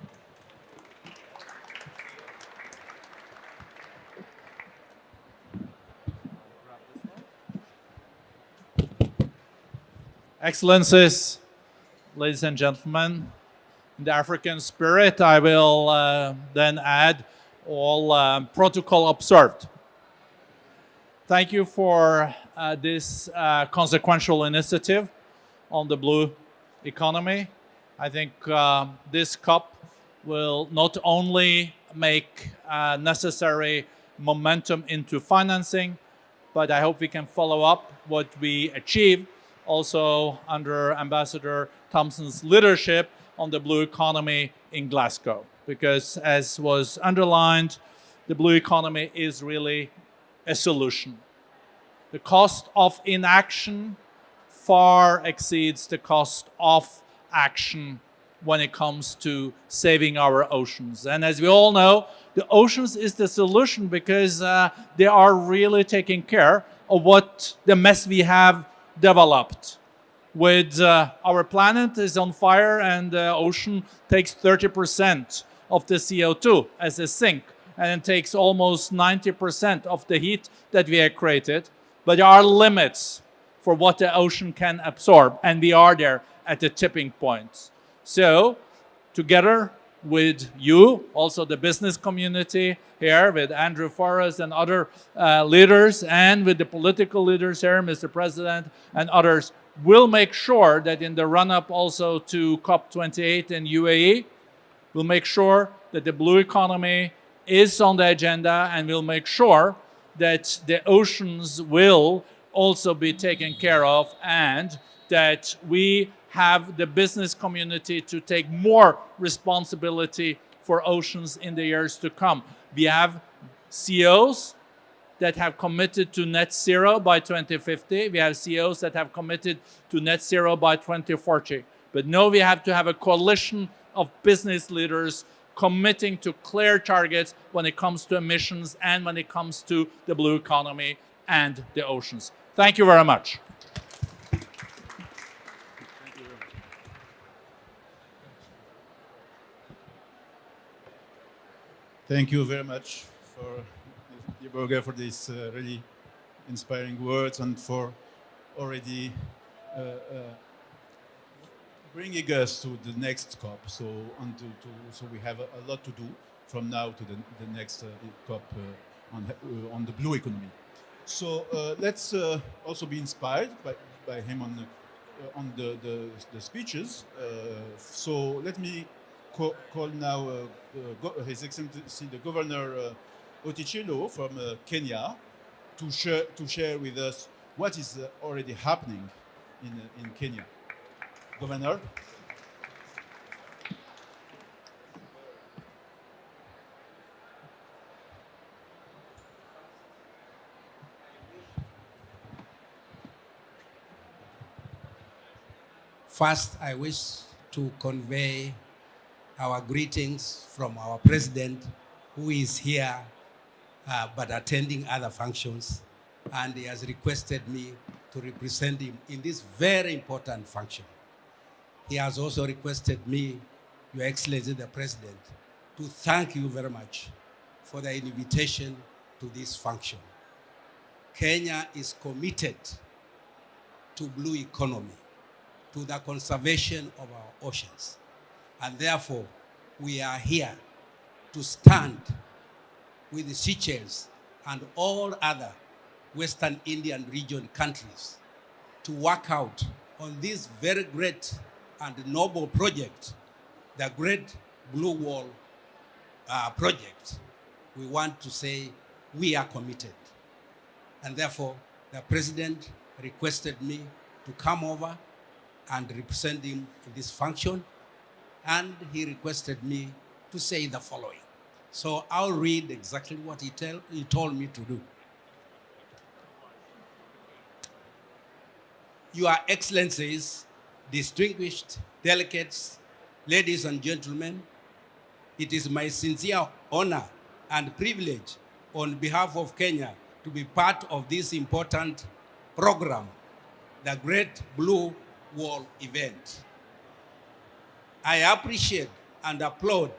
Excellencies, ladies and gentlemen, in the African spirit, I will then add all protocol observed. thank you for this consequential initiative on the blue economy. I think this COP will not only make necessary momentum into financing, but I hope we can follow up what we achieve also under Ambassador Thompson's leadership on the blue economy in Glasgow. Because as was underlined, the blue economy is really a solution. The cost of inaction far exceeds the cost of action when it comes to saving our oceans. And as we all know, the oceans is the solution because they are really taking care of what the mess we have developed. With our planet is on fire and the ocean takes 30% of the CO2 as a sink, and it takes almost 90% of the heat that we have created. But there are limits for what the ocean can absorb, and we are there at the tipping point. So, together with you, also the business community here, with Andrew Forrest and other leaders, and with the political leaders here, Mr. President, and others, we'll make sure that in the run-up also to COP28 in UAE, we'll make sure that the blue economy is on the agenda, and we'll make sure that the oceans will also be taken care of, and that we have the business community to take more responsibility for oceans in the years to come. We have CEOs that have committed to net zero by 2050. We have CEOs that have committed to net zero by 2040. But now we have to have a coalition of business leaders committing to clear targets when it comes to emissions and when it comes to the blue economy and the oceans. Thank you very much. Thank you very much for Burger for these really inspiring words and for already bringing us to the next COP. So we have a lot to do from now to the next COP on the blue economy. So let's also be inspired by him on the speeches. So let me call now His Excellency the Governor Otichilo from Kenya to share with us what is already happening in Kenya. Governor. First, I wish to convey our greetings from our president, who is here but attending other functions, and he has requested me to represent him in this very important function. He has also requested me, Your Excellency the President, to thank you very much for the invitation to this function. Kenya is committed to blue economy, to the conservation of our oceans. And therefore, we are here to stand with the Seychelles and all other Western Indian region countries to work out on this very great and noble project, the Great Blue Wall project. We want to say we are committed. And therefore, the President requested me to come over and represent him in this function, and he requested me to say the following. So I'll read exactly what he told me to do. Your Excellencies, distinguished delegates, ladies and gentlemen, it is my sincere honor and privilege on behalf of Kenya to be part of this important program, the Great Blue Wall event. I appreciate and applaud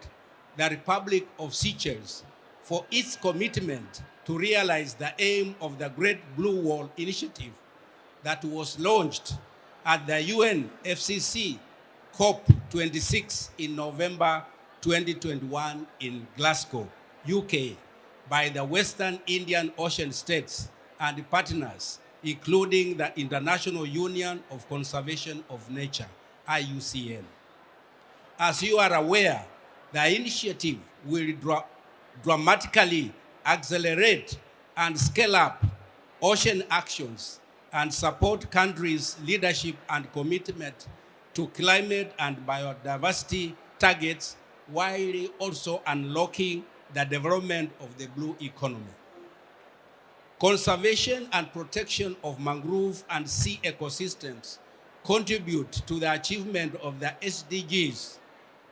the Republic of Seychelles for its commitment to realize the aim of the Great Blue Wall initiative that was launched at the UNFCCC COP26 in November 2021 in Glasgow, UK, by the Western Indian Ocean states and partners, including the International Union of Conservation of Nature, IUCN. As you are aware, the initiative will dramatically accelerate and scale up ocean actions and support countries' leadership and commitment to climate and biodiversity targets, while also unlocking the development of the blue economy. Conservation and protection of mangrove and sea ecosystems contribute to the achievement of the SDGs,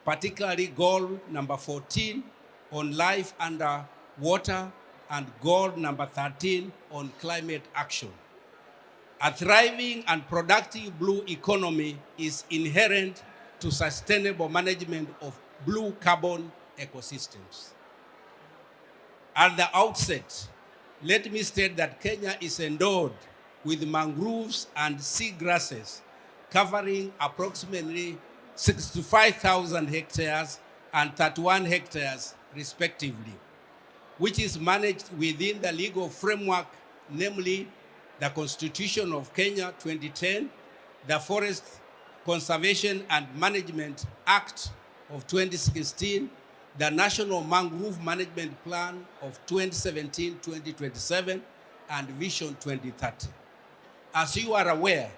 particularly goal number 14 on life under water and goal number 13 on climate action. A thriving and productive blue economy is inherent to sustainable management of blue carbon ecosystems. At the outset, let me state that Kenya is endowed with mangroves and seagrasses covering approximately 65,000 hectares and 31 hectares respectively, which is managed within the legal framework, namely the Constitution of Kenya 2010, the Forest Conservation and Management Act of 2016, the National Mangrove Management Plan of 2017-2027, and Vision 2030. As you are aware,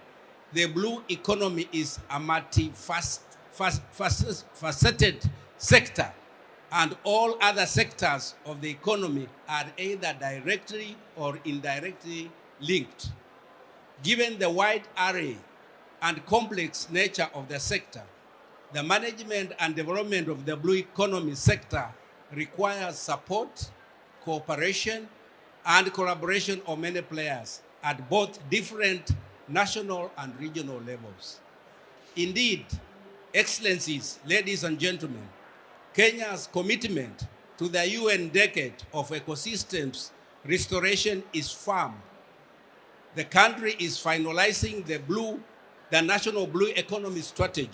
the blue economy is a multifaceted sector, and all other sectors of the economy are either directly or indirectly linked. Given the wide array and complex nature of the sector, the management and development of the blue economy sector requires support, cooperation, and collaboration of many players at both different national and regional levels. Indeed, Excellencies, ladies and gentlemen, Kenya's commitment to the UN Decade of Ecosystems Restoration is firm. The country is finalizing the National Blue Economy Strategy,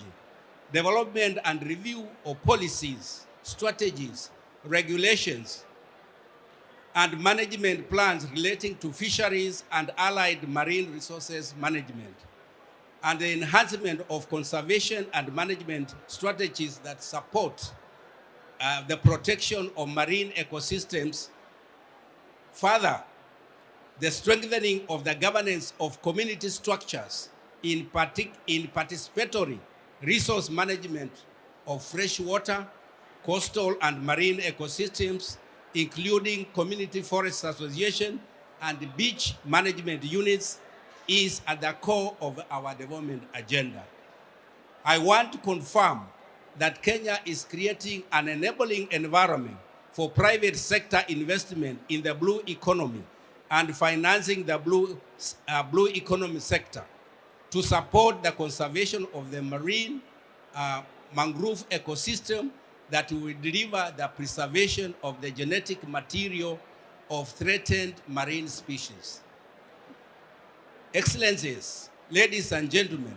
development and review of policies, strategies, regulations, and management plans relating to fisheries and allied marine resources management, and the enhancement of conservation and management strategies that support the protection of marine ecosystems. Further, the strengthening of the governance of community structures in participatory resource management of freshwater, coastal, and marine ecosystems, including community forest association and beach management units, is at the core of our development agenda. I want to confirm that Kenya is creating an enabling environment for private sector investment in the blue economy and financing the blue economy sector to support the conservation of the marine mangrove ecosystem that will deliver the preservation of the genetic material of threatened marine species. Excellencies, ladies and gentlemen,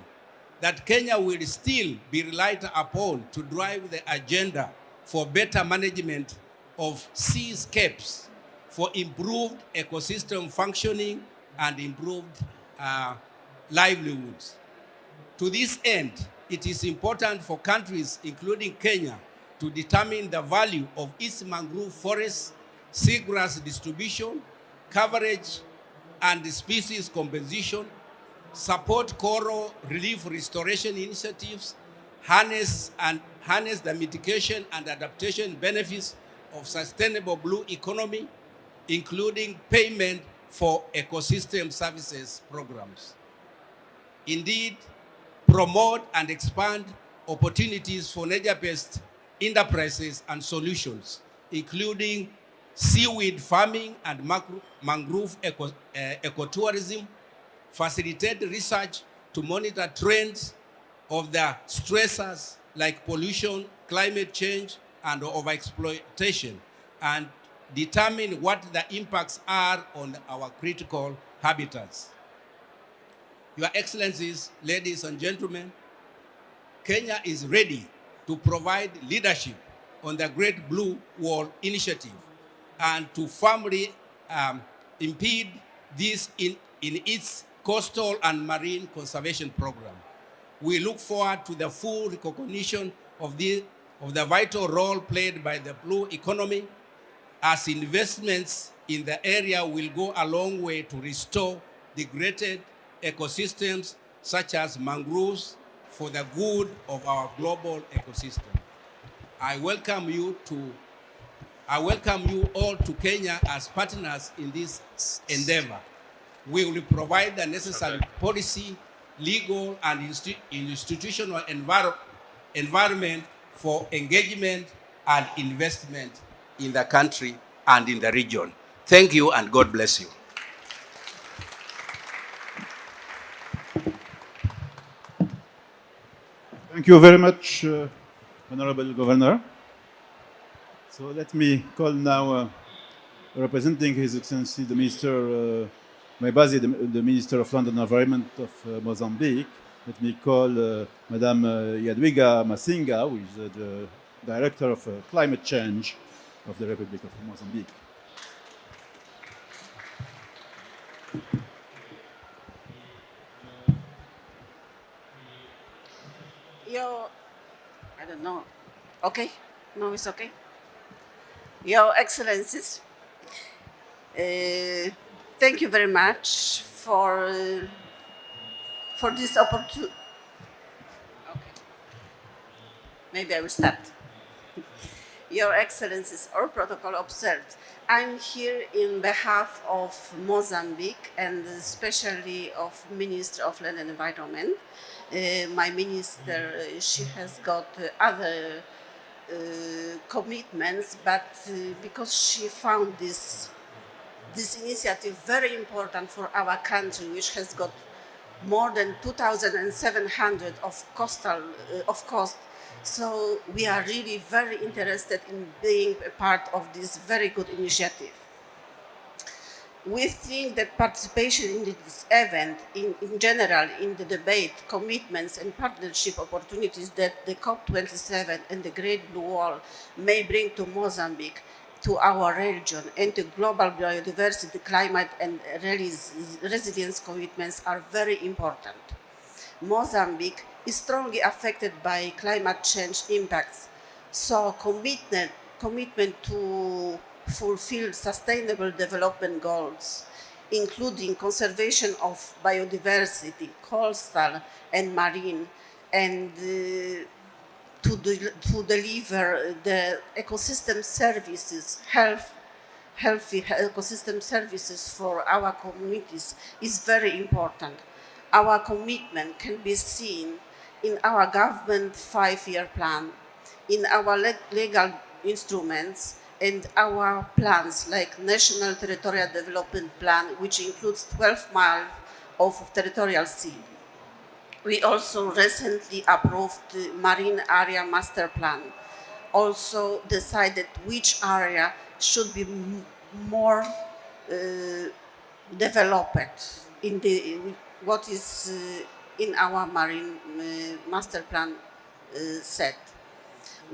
that Kenya will still be relied upon to drive the agenda for better management of seascapes, for improved ecosystem functioning and improved livelihoods. To this end, it is important for countries, including Kenya, to determine the value of its mangrove forests, seagrass distribution, coverage, and species composition, support coral relief restoration initiatives, harness the mitigation and adaptation benefits of sustainable blue economy, including payment for ecosystem services programs. Indeed, promote and expand opportunities for nature-based enterprises and solutions, including seaweed farming and mangrove ecotourism, facilitate research to monitor trends of the stressors like pollution, climate change, and overexploitation, and determine what the impacts are on our critical habitats. Your Excellencies, ladies and gentlemen, Kenya is ready to provide leadership on the Great Blue Wall Initiative and to firmly impede this in its coastal and marine conservation program. We look forward to the full recognition of the vital role played by the blue economy, as investments in the area will go a long way to restore degraded ecosystems such as mangroves for the good of our global ecosystem. I welcome you all to Kenya as partners in this endeavor. We will provide the necessary policy, legal, and institutional environment for engagement and investment in the country and in the region. Thank you, and God bless you. Thank you very much, Honorable Governor. So let me call now, representing His Excellency the Minister, Maibazi, the Minister of Land and Environment of Mozambique. Let me call Madame Jadwiga Masinga, who is the Director of Climate Change of the Republic of Mozambique. I don't know. Okay? No, it's okay. Your Excellencies, thank you very much for this opportunity. Okay. Maybe I will start. Your Excellencies, all protocol observed. I'm here in behalf of Mozambique and especially of Minister of Land and Environment. My minister, she has got other commitments, but because she found this initiative very important for our country, which has got more than 2,700 of coast. So we are really very interested in being a part of this very good initiative. We think that participation in this event, in general, in the debate, commitments and partnership opportunities that the COP27 and the Great Blue Wall may bring to Mozambique, to our region, and to global biodiversity, climate and resilience commitments are very important. Mozambique is strongly affected by climate change impacts, so commitment to fulfill sustainable development goals, including conservation of biodiversity, coastal and marine, and to deliver the ecosystem services, healthy ecosystem services for our communities is very important. Our commitment can be seen in our government 5-year plan, in our legal instruments, and our plans like National Territorial Development Plan, which includes 12 miles of territorial sea. We also recently approved the Marine Area Master Plan, also decided which area should be more developed in what is in our Marine Master Plan set.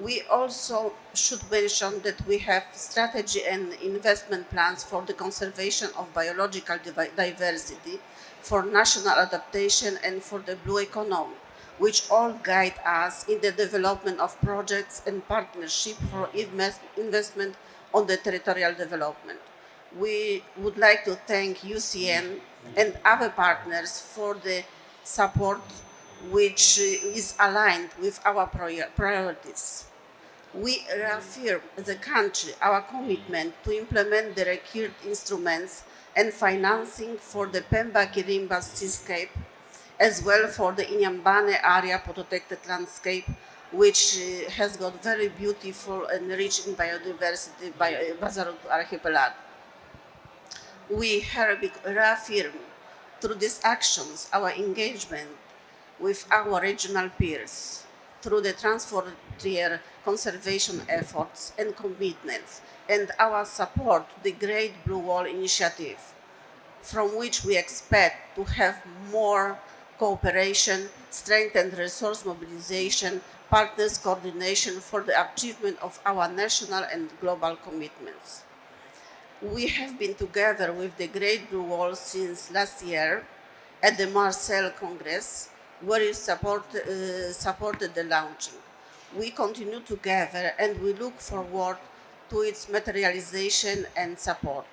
We also should mention that we have strategy and investment plans for the conservation of biological diversity, for national adaptation, and for the blue economy, which all guide us in the development of projects and partnership for investment on the territorial development. We would like to thank IUCN and other partners for the support which is aligned with our priorities. We reaffirm as a country our commitment to implement the required instruments and financing for the Pemba-Kirimba seascape, as well for the Inyambane area protected landscape, which has got very beautiful and rich in biodiversity by Bazaru archipelago. We reaffirm through these actions our engagement with our regional peers through the transfrontier conservation efforts and commitments, and our support to the Great Blue Wall Initiative, from which we expect to have more cooperation, strengthened resource mobilization, partners coordination for the achievement of our national and global commitments. We have been together with the Great Blue Wall since last year at the Marseille Congress, where it supported the launching. We continue together and we look forward to its materialization and support.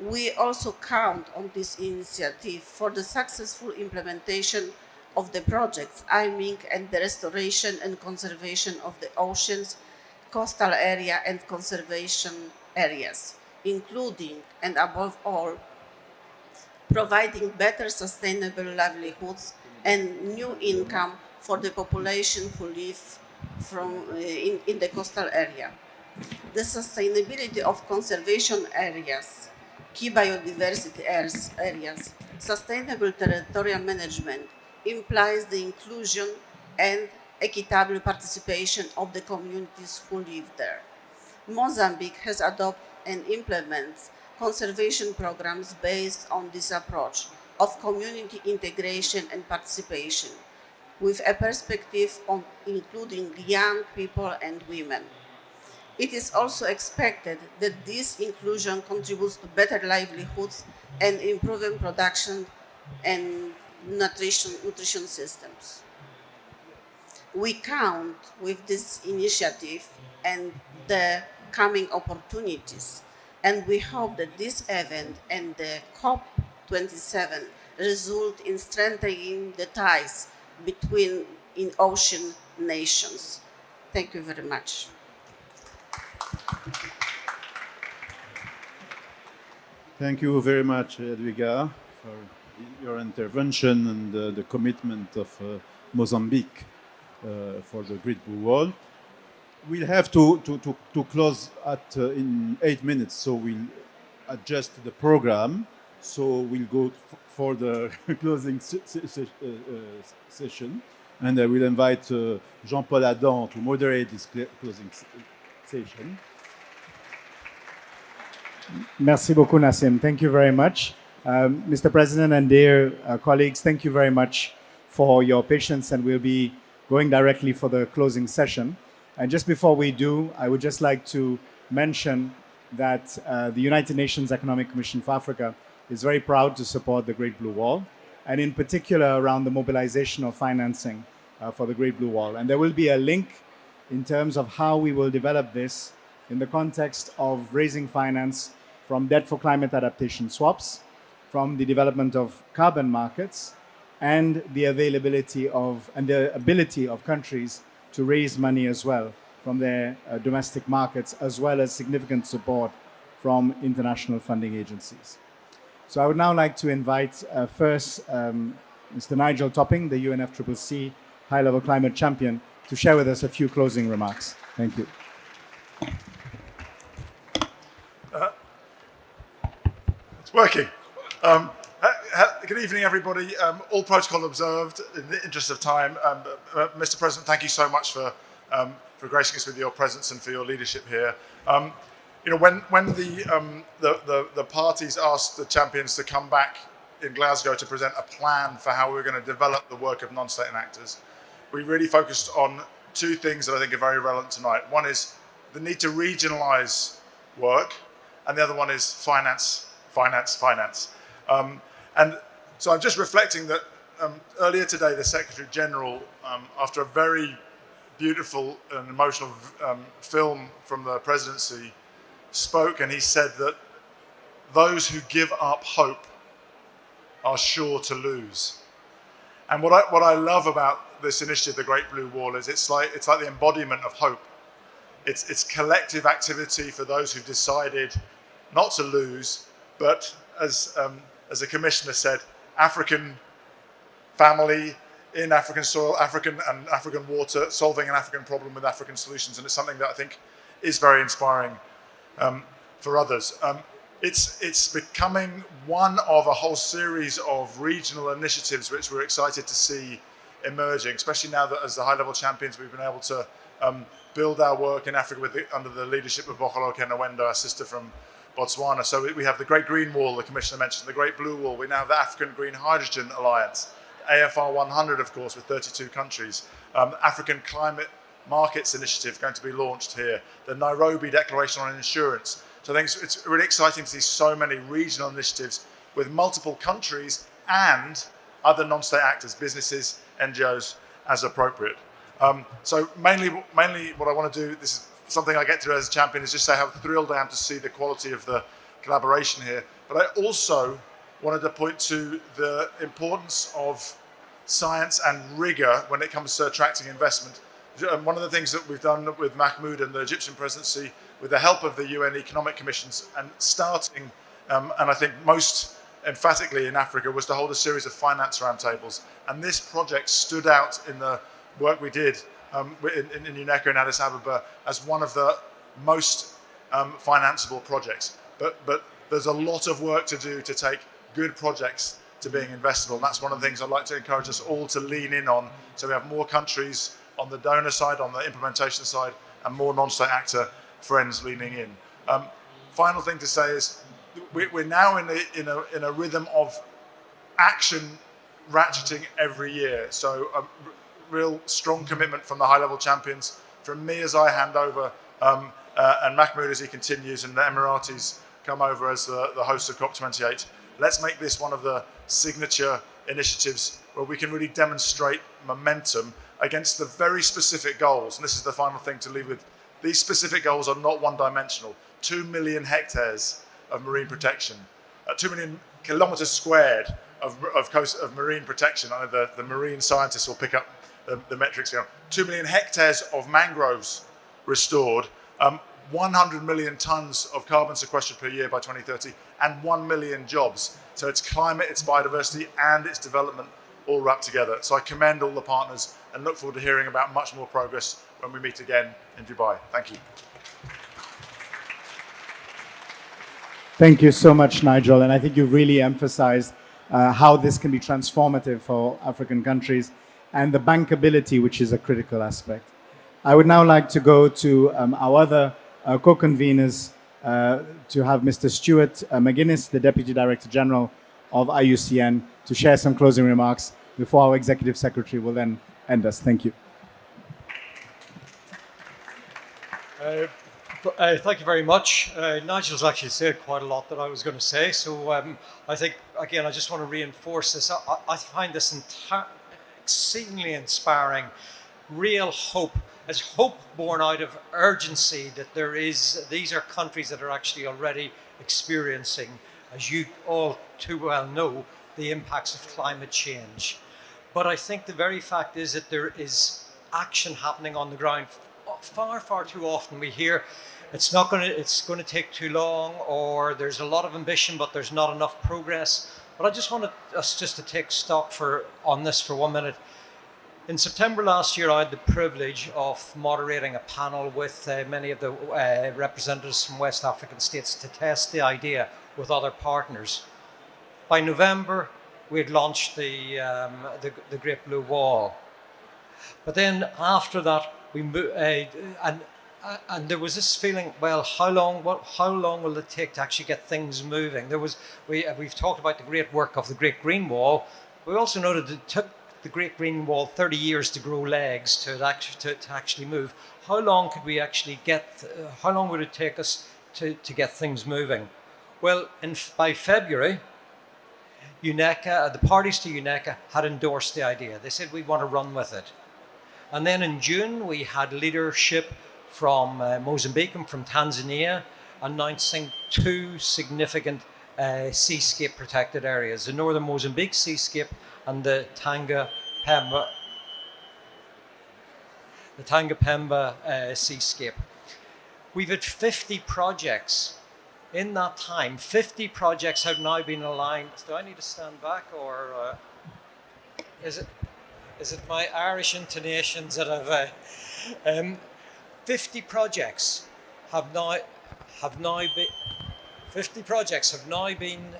We also count on this initiative for the successful implementation of the projects aiming at the restoration and conservation of the oceans, coastal area and conservation areas, including and above all, providing better sustainable livelihoods and new income for the population who live in the coastal area. The sustainability of conservation areas, key biodiversity areas, sustainable territorial management implies the inclusion and equitable participation of the communities who live there. Mozambique has adopted and implements conservation programs based on this approach of community integration and participation, with a perspective on including young people and women. It is also expected that this inclusion contributes to better livelihoods and improving production and nutrition systems. We count with this initiative and the coming opportunities, and we hope that this event and the COP27 result in strengthening the ties between ocean nations. Thank you very much. Thank you very much, Edwiga, for your intervention and the commitment of Mozambique for the Great Blue Wall. We'll have to close in 8 minutes, so we'll adjust the program. So we'll go for the closing session, and I will invite Jean-Paul Adam to moderate this closing session. Merci beaucoup, Nassim. Thank you very much. Mr. President and dear colleagues, thank you very much for your patience, and we'll be going directly for the closing session. And just before we do, I would just like to mention that the United Nations Economic Commission for Africa is very proud to support the Great Blue Wall, and in particular around the mobilization of financing for the Great Blue Wall. And there will be a link in terms of how we will develop this in the context of raising finance from debt for climate adaptation swaps, from the development of carbon markets, and the availability of and the ability of countries to raise money as well from their domestic markets, as well as significant support from international funding agencies. So I would now like to invite first Mr. Nigel Topping, the UNFCCC High-Level Climate Champion, to share with us a few closing remarks. Thank you. It's working. Good evening, everybody. All protocol observed in the interest of time. Mr. President, thank you so much for gracing us with your presence and for your leadership here. You know, when the parties asked the champions to come back in Glasgow to present a plan for how we're going to develop the work of non-state actors, we really focused on two things that I think are very relevant tonight. One is the need to regionalize work, and the other one is finance. And so I'm just reflecting that earlier today, the Secretary General, after a very beautiful and emotional film from the presidency, spoke, and he said that those who give up hope are sure to lose. And what I love about this initiative, the Great Blue Wall, is it's like the embodiment of hope. It's collective activity for those who've decided not to lose, but as the Commissioner said, African family in African soil, African water, solving an African problem with African solutions, and it's something that I think is very inspiring for others. It's becoming one of a whole series of regional initiatives which we're excited to see emerging, especially now that as the high-level champions we've been able to build our work in Africa under the leadership of Bokolo Kenawendo, our sister from Botswana. So we have the Great Green Wall, the Commissioner mentioned, the Great Blue Wall. We now have the African Green Hydrogen Alliance, AFR 100, of course, with 32 countries. African Climate Markets Initiative going to be launched here. The Nairobi Declaration on Insurance. So I think it's really exciting to see so many regional initiatives with multiple countries and other non-state actors, businesses, NGOs, as appropriate. So mainly what I want to do, this is something I get to as a champion, is just say how thrilled I am to see the quality of the collaboration here. But I also wanted to point to the importance of science and rigor when it comes to attracting investment. One of the things that we've done with Mahmoud and the Egyptian presidency, with the help of the UN Economic Commissions, and starting, and I think most emphatically in Africa, was to hold a series of finance roundtables. And this project stood out in the work we did in UNECA and Addis Ababa as one of the most financeable projects. But there's a lot of work to do to take good projects to being investable. And that's one of the things I'd like to encourage us all to lean in on, so we have more countries on the donor side, on the implementation side, and more non-state actor friends leaning in. Final thing to say is we're now in a rhythm of action ratcheting every year. So a real strong commitment from the high-level champions, from me as I hand over, and Mahmoud as he continues, and the Emiratis come over as the hosts of COP28. Let's make this one of the signature initiatives where we can really demonstrate momentum against the very specific goals. And this is the final thing to leave with. These specific goals are not one-dimensional. 2 million hectares of marine protection, 2 million kilometers squared of marine protection. I know the marine scientists will pick up the metrics here. 2 million hectares of mangroves restored, 100 million tons of carbon sequestered per year by 2030, and 1 million jobs. So it's climate, it's biodiversity, and it's development all wrapped together. So I commend all the partners and look forward to hearing about much more progress when we meet again in Dubai. Thank you. Thank you so much, Nigel. And I think you've really emphasized how this can be transformative for African countries and the bankability, which is a critical aspect. I would now like to go to our other co-conveners to have Mr. Stuart McGuinness, the Deputy Director General of IUCN, to share some closing remarks before our Executive Secretary will then end us. Thank you. Thank you very much. Nigel's actually said quite a lot that I was going to say, so I think, again, I just want to reinforce this. I find this exceedingly inspiring, real hope. It's hope born out of urgency that these are countries that are actually already experiencing, as you all too well know, the impacts of climate change. But I think the very fact is that there is action happening on the ground. Far, far too often we hear it's going to take too long, or there's a lot of ambition but there's not enough progress. But I just wanted us just to take stock on this for 1 minute. In September last year, I had the privilege of moderating a panel with many of the representatives from West African states to test the idea with other partners. By November, we had launched the Great Blue Wall. But then after that, we moved, and there was this feeling, well, how long will it take to actually get things moving? We've talked about the great work of the Great Green Wall. We also noted it took the Great Green Wall 30 years to grow legs to actually move. How long could we actually how long would it take us to get things moving? Well, by February, UNECA, the parties to UNECA had endorsed the idea. They said we want to run with it. And then in June, we had leadership from Mozambique and from Tanzania announcing 2 significant seascape protected areas, the northern Mozambique seascape and the Tanga Pemba seascape. We've had 50 projects. In that time, 50 projects have now been aligned. Do I need to stand back, or is it my Irish intonations that have 50 projects have now been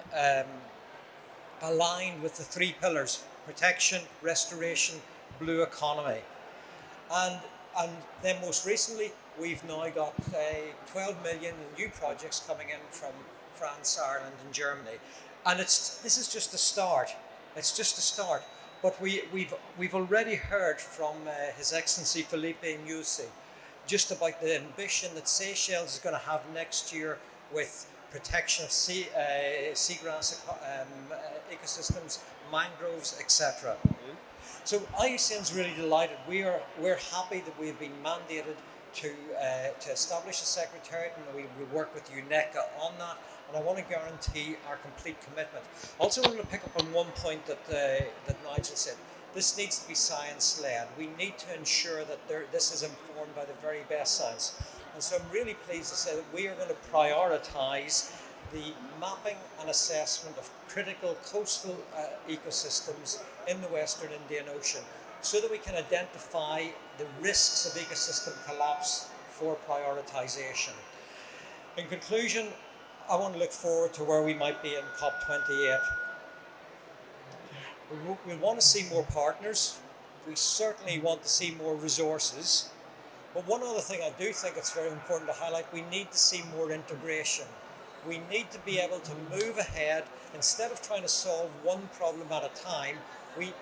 aligned with the 3 pillars: protection, restoration, blue economy. And then most recently, we've now got 12 million new projects coming in from France, Ireland and Germany. And this is just a start. It's just a start. But we've already heard from His Excellency Felipe Nyusi just about the ambition that Seychelles is going to have next year with protection of seagrass ecosystems, mangroves, etc. So IUCN is really delighted. We're happy that we've been mandated to establish a secretariat, and we work with UNECA on that. And I want to guarantee our complete commitment. I also wanted to pick up on one point that Nigel said. This needs to be science-led. We need to ensure that this is informed by the very best science. And so I'm really pleased to say that we are going to prioritise the mapping and assessment of critical coastal ecosystems in the Western Indian Ocean, so that we can identify the risks of ecosystem collapse for prioritisation. In conclusion, I want to look forward to where we might be in COP28. We want to see more partners. We certainly want to see more resources. But one other thing I do think it's very important to highlight, we need to see more integration. We need to be able to move ahead. Instead of trying to solve one problem at a time,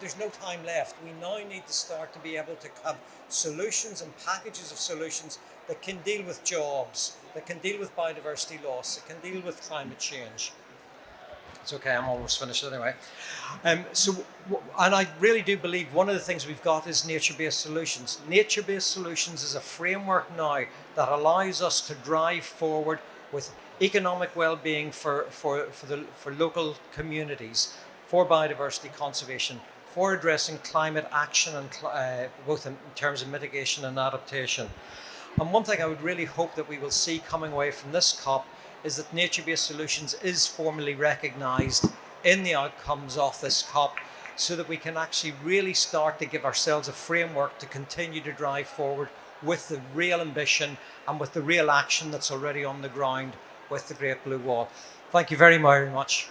there's no time left. We now need to start to be able to have solutions and packages of solutions that can deal with jobs, that can deal with biodiversity loss, that can deal with climate change. It's okay, I'm almost finished anyway. And I really do believe one of the things we've got is nature-based solutions. Nature-based solutions is a framework now that allows us to drive forward with economic well-being for local communities, for biodiversity conservation, for addressing climate action, and both in terms of mitigation and adaptation. And one thing I would really hope that we will see coming away from this COP is that nature-based solutions is formally recognised in the outcomes of this COP, so that we can actually really start to give ourselves a framework to continue to drive forward with the real ambition and with the real action that's already on the ground with the Great Blue Wall. Thank you very, very much.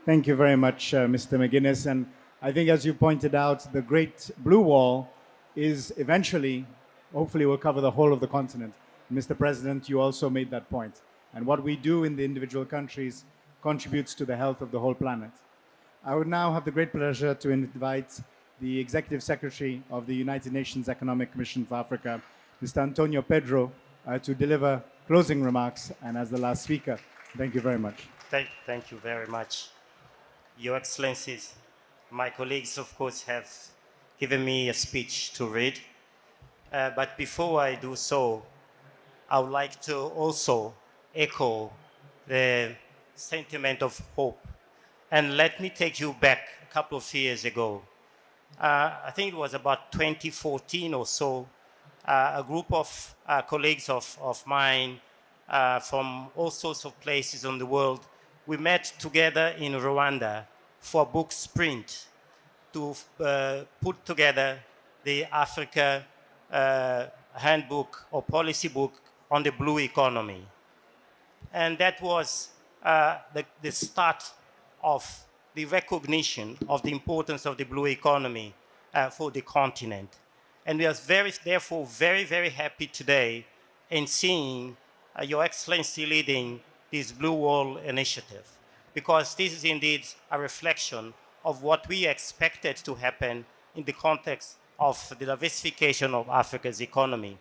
Thank you very much, Mr. McGuinness. And I think, as you pointed out, the Great Blue Wall is eventually, hopefully, will cover the whole of the continent. Mr. President, you also made that point. And what we do in the individual countries contributes to the health of the whole planet. I would now have the great pleasure to invite the Executive Secretary of the United Nations Economic Commission for Africa, Mr. Antonio Pedro, to deliver closing remarks, and as the last speaker. Thank you very much. Thank you very much. Your Excellencies, my colleagues, of course, have given me a speech to read. But before I do so, I would like to also echo the sentiment of hope. And let me take you back a couple of years ago. I think it was about 2014 or so, a group of colleagues of mine from all sorts of places in the world, we met together in Rwanda for a book sprint to put together the Africa handbook or policy book on the blue economy. And that was the start of the recognition of the importance of the blue economy for the continent. And we are therefore very, very happy today in seeing Your Excellency leading this Blue Wall initiative, because this is indeed a reflection of what we expected to happen in the context of the diversification of Africa's economy.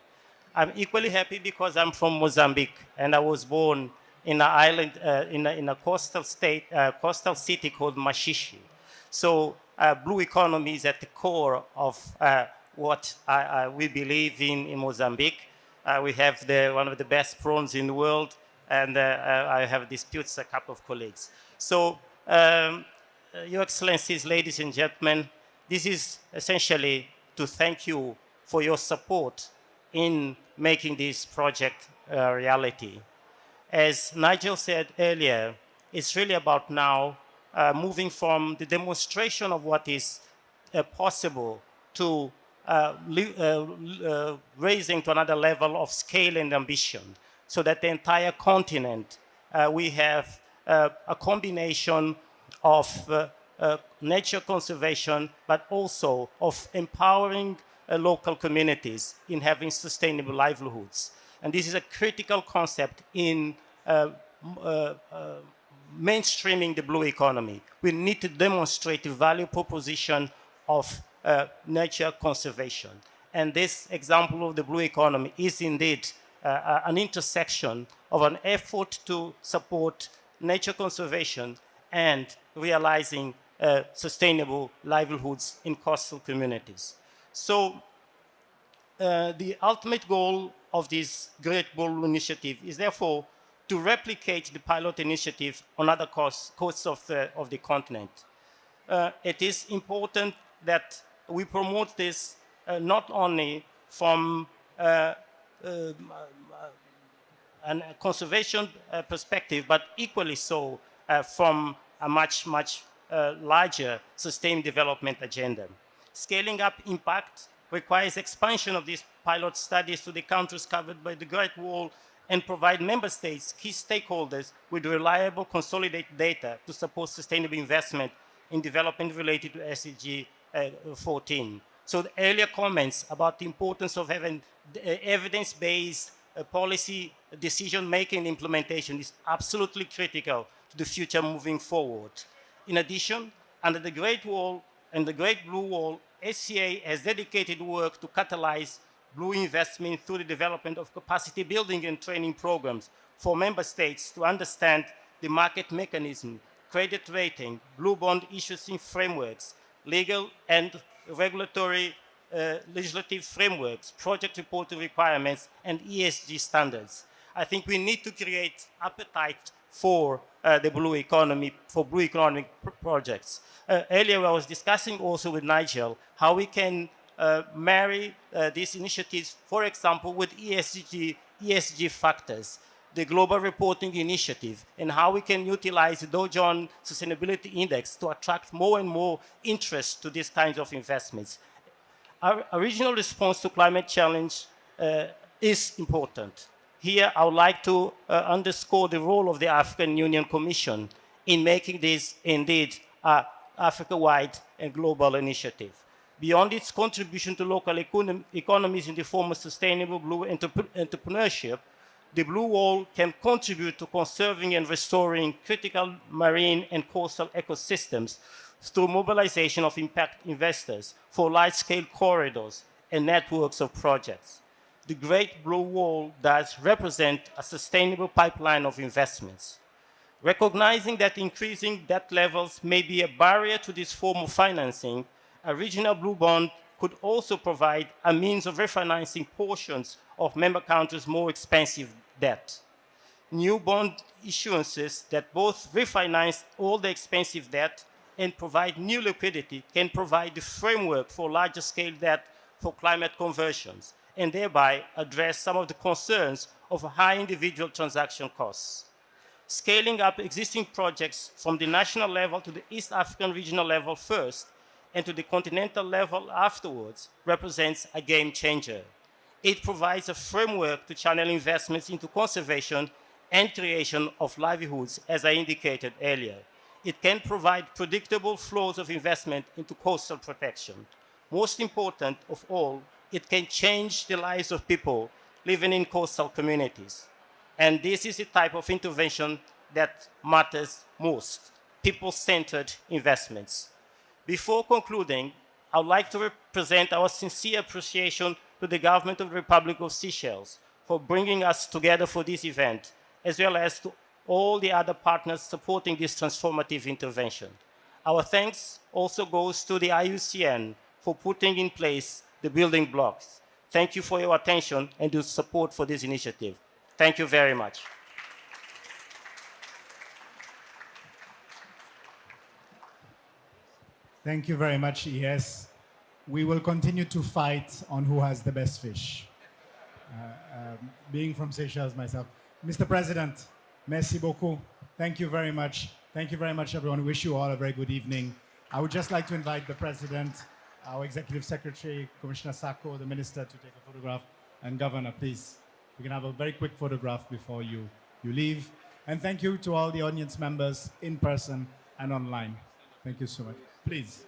I'm equally happy because I'm from Mozambique, and I was born in an island, in a coastal city called Mashishi. So blue economy is at the core of what we believe in Mozambique. We have one of the best prawns in the world, and I have disputes a couple of colleagues. So, Your Excellencies, ladies and gentlemen, this is essentially to thank you for your support in making this project a reality. As Nigel said earlier, it's really about now moving from the demonstration of what is possible to raising to another level of scale and ambition, so that the entire continent, we have a combination of nature conservation, but also of empowering local communities in having sustainable livelihoods. And this is a critical concept in mainstreaming the blue economy. We need to demonstrate the value proposition of nature conservation. And this example of the blue economy is indeed an intersection of an effort to support nature conservation and realizing sustainable livelihoods in coastal communities. So the ultimate goal of this Great Blue Initiative is therefore to replicate the pilot initiative on other coasts of the continent. It is important that we promote this not only from a conservation perspective, but equally so from a much larger sustained development agenda. Scaling up impact requires expansion of these pilot studies to the countries covered by the Great Wall and provide member states, key stakeholders, with reliable consolidated data to support sustainable investment in development related to SDG 14. So the earlier comments about the importance of having evidence-based policy decision-making and implementation is absolutely critical to the future moving forward. In addition, under the Great Wall and the Great Blue Wall, SCA has dedicated work to catalyze blue investment through the development of capacity building and training programs for member states to understand the market mechanism, credit rating, blue bond issuing frameworks, legal and regulatory legislative frameworks, project reporting requirements, and ESG standards. I think we need to create appetite for the blue economy, for blue economic projects. Earlier I was discussing also with Nigel how we can marry these initiatives, for example, with ESG factors, the Global Reporting Initiative, and how we can utilize the Dow Jones Sustainability Index to attract more and more interest to these kinds of investments. Our regional response to climate challenge is important. Here, I would like to underscore the role of the African Union Commission in making this indeed an Africa-wide and global initiative. Beyond its contribution to local economies in the form of sustainable blue entrepreneurship, the Blue Wall can contribute to conserving and restoring critical marine and coastal ecosystems through mobilization of impact investors for large-scale corridors and networks of projects. The Great Blue Wall does represent a sustainable pipeline of investments. Recognizing that increasing debt levels may be a barrier to this form of financing, a regional blue bond could also provide a means of refinancing portions of member countries' more expensive debt. New bond issuances that both refinance all the expensive debt and provide new liquidity can provide the framework for larger scale debt for climate conversions and thereby address some of the concerns of high individual transaction costs. Scaling up existing projects from the national level to the East African regional level first and to the continental level afterwards represents a game changer. It provides a framework to channel investments into conservation and creation of livelihoods, as I indicated earlier. It can provide predictable flows of investment into coastal protection. Most important of all, it can change the lives of people living in coastal communities. And this is the type of intervention that matters most, people-centered investments. Before concluding, I would like to present our sincere appreciation to the Government of the Republic of Seychelles for bringing us together for this event, as well as to all the other partners supporting this transformative intervention. Our thanks also goes to the IUCN for putting in place the building blocks. Thank you for your attention and your support for this initiative. Thank you very much. Thank you very much, ES. We will continue to fight on who has the best fish. Being from Seychelles myself. Mr. President, merci beaucoup. Thank you very much. Thank you very much, everyone. Wish you all a very good evening. I would just like to invite the President, our Executive Secretary, Commissioner Sacco, the Minister, to take a photograph, and Governor, please. We can have a very quick photograph before you leave. And thank you to all the audience members in person and online. Thank you so much. Please.